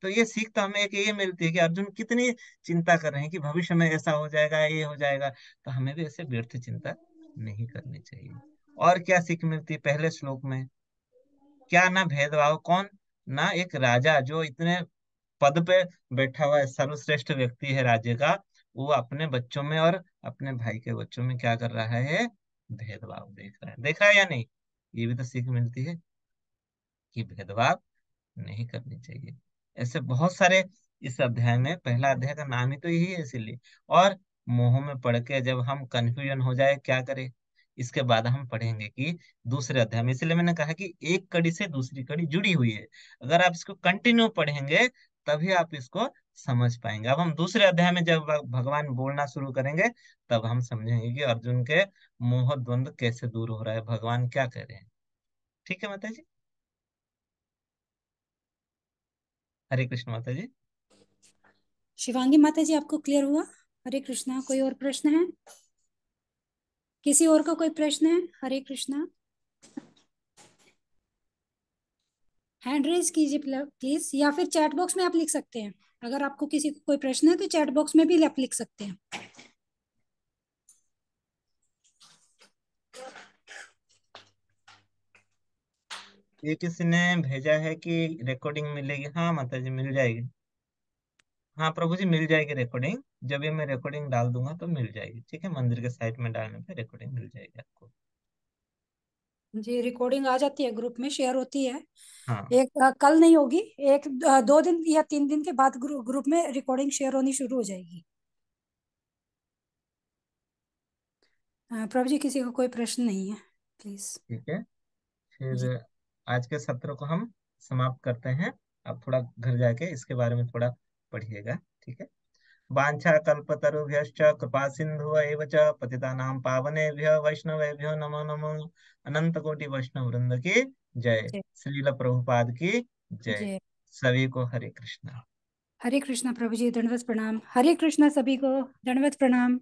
तो ये सीख तो हमें एक ये मिलती है कि अर्जुन कितनी चिंता कर रहे हैं कि भविष्य में ऐसा हो जाएगा, ये हो जाएगा। तो हमें भी ऐसे व्यर्थ चिंता नहीं करनी चाहिए। और क्या सीख मिलती है पहले श्लोक में? क्या ना भेदभाव, कौन ना एक राजा जो इतने पद पे बैठा हुआ है, सर्वश्रेष्ठ व्यक्ति है राज्य का, वो अपने बच्चों में और अपने भाई के बच्चों में क्या कर रहा है? भेदभाव देख रहा है या नहीं? ये भी तो सीख मिलती है कि भेदभाव नहीं करनी चाहिए। ऐसे बहुत सारे इस अध्याय में, पहला अध्याय का नाम ही तो यही है इसीलिए। और मोह में पड़ के जब हम कंफ्यूजन हो जाए क्या करें, इसके बाद हम पढ़ेंगे कि दूसरे अध्याय में, इसलिए मैंने कहा कि एक कड़ी से दूसरी कड़ी जुड़ी हुई है। अगर आप इसको कंटिन्यू पढ़ेंगे तभी आप इसको समझ पाएंगे। अब हम दूसरे अध्याय में जब भगवान बोलना शुरू करेंगे, तब हम समझेंगे कि अर्जुन के मोह द्वंद कैसे दूर हो रहा है, भगवान क्या कह रहे हैं। ठीक है माता जी। हरे कृष्ण माता जी। शिवांगी माता जी, आपको क्लियर हुआ? हरे कृष्णा। कोई और प्रश्न है? किसी और का कोई प्रश्न है? हरे कृष्णा। हैंड रेज कीजिए प्लीज, या फिर चैट बॉक्स में आप लिख सकते हैं। अगर आपको किसी को कोई प्रश्न है तो चैट बॉक्स में भी आप लिख सकते हैं। ये किसी ने भेजा है कि रिकॉर्डिंग मिलेगी। हाँ माता जी मिल जाएगी। हाँ प्रभु जी मिल जाएगी रिकॉर्डिंग। जब ये मैं रिकॉर्डिंग डाल दूंगा तो मिल जाएगी। ठीक है, मंदिर के साइट में डालने पे रिकॉर्डिंग मिल जाएगी आपको। जी, रिकॉर्डिंग आ जाती है, ग्रुप में शेयर होती है। हाँ। एक कल नहीं होगी, 2 दिन या 3 दिन के बाद ग्रुप में रिकॉर्डिंग शेयर होनी शुरू हो जाएगी। प्रभु जी, किसी को कोई प्रश्न नहीं है, प्लीज। ठीक है, फिर जी। आज के सत्र को हम समाप्त करते हैं। अब थोड़ा घर जाके इसके बारे में थोड़ा पढ़िएगा। ठीक है। वाञ्छा कल्पतरुभ्यश्च कृपा सिंधु एव च पतितानां पावनेभ्य वैष्णवेभ्यो नमो नमो। अनंत कोटि वैष्णव वृंद की जय। जय। श्रील प्रभुपाद की जय। जय। सभी को हरे कृष्णा। हरे कृष्णा प्रभु जी, दंडवत प्रणाम। हरे कृष्णा सभी को, दंडवत प्रणाम।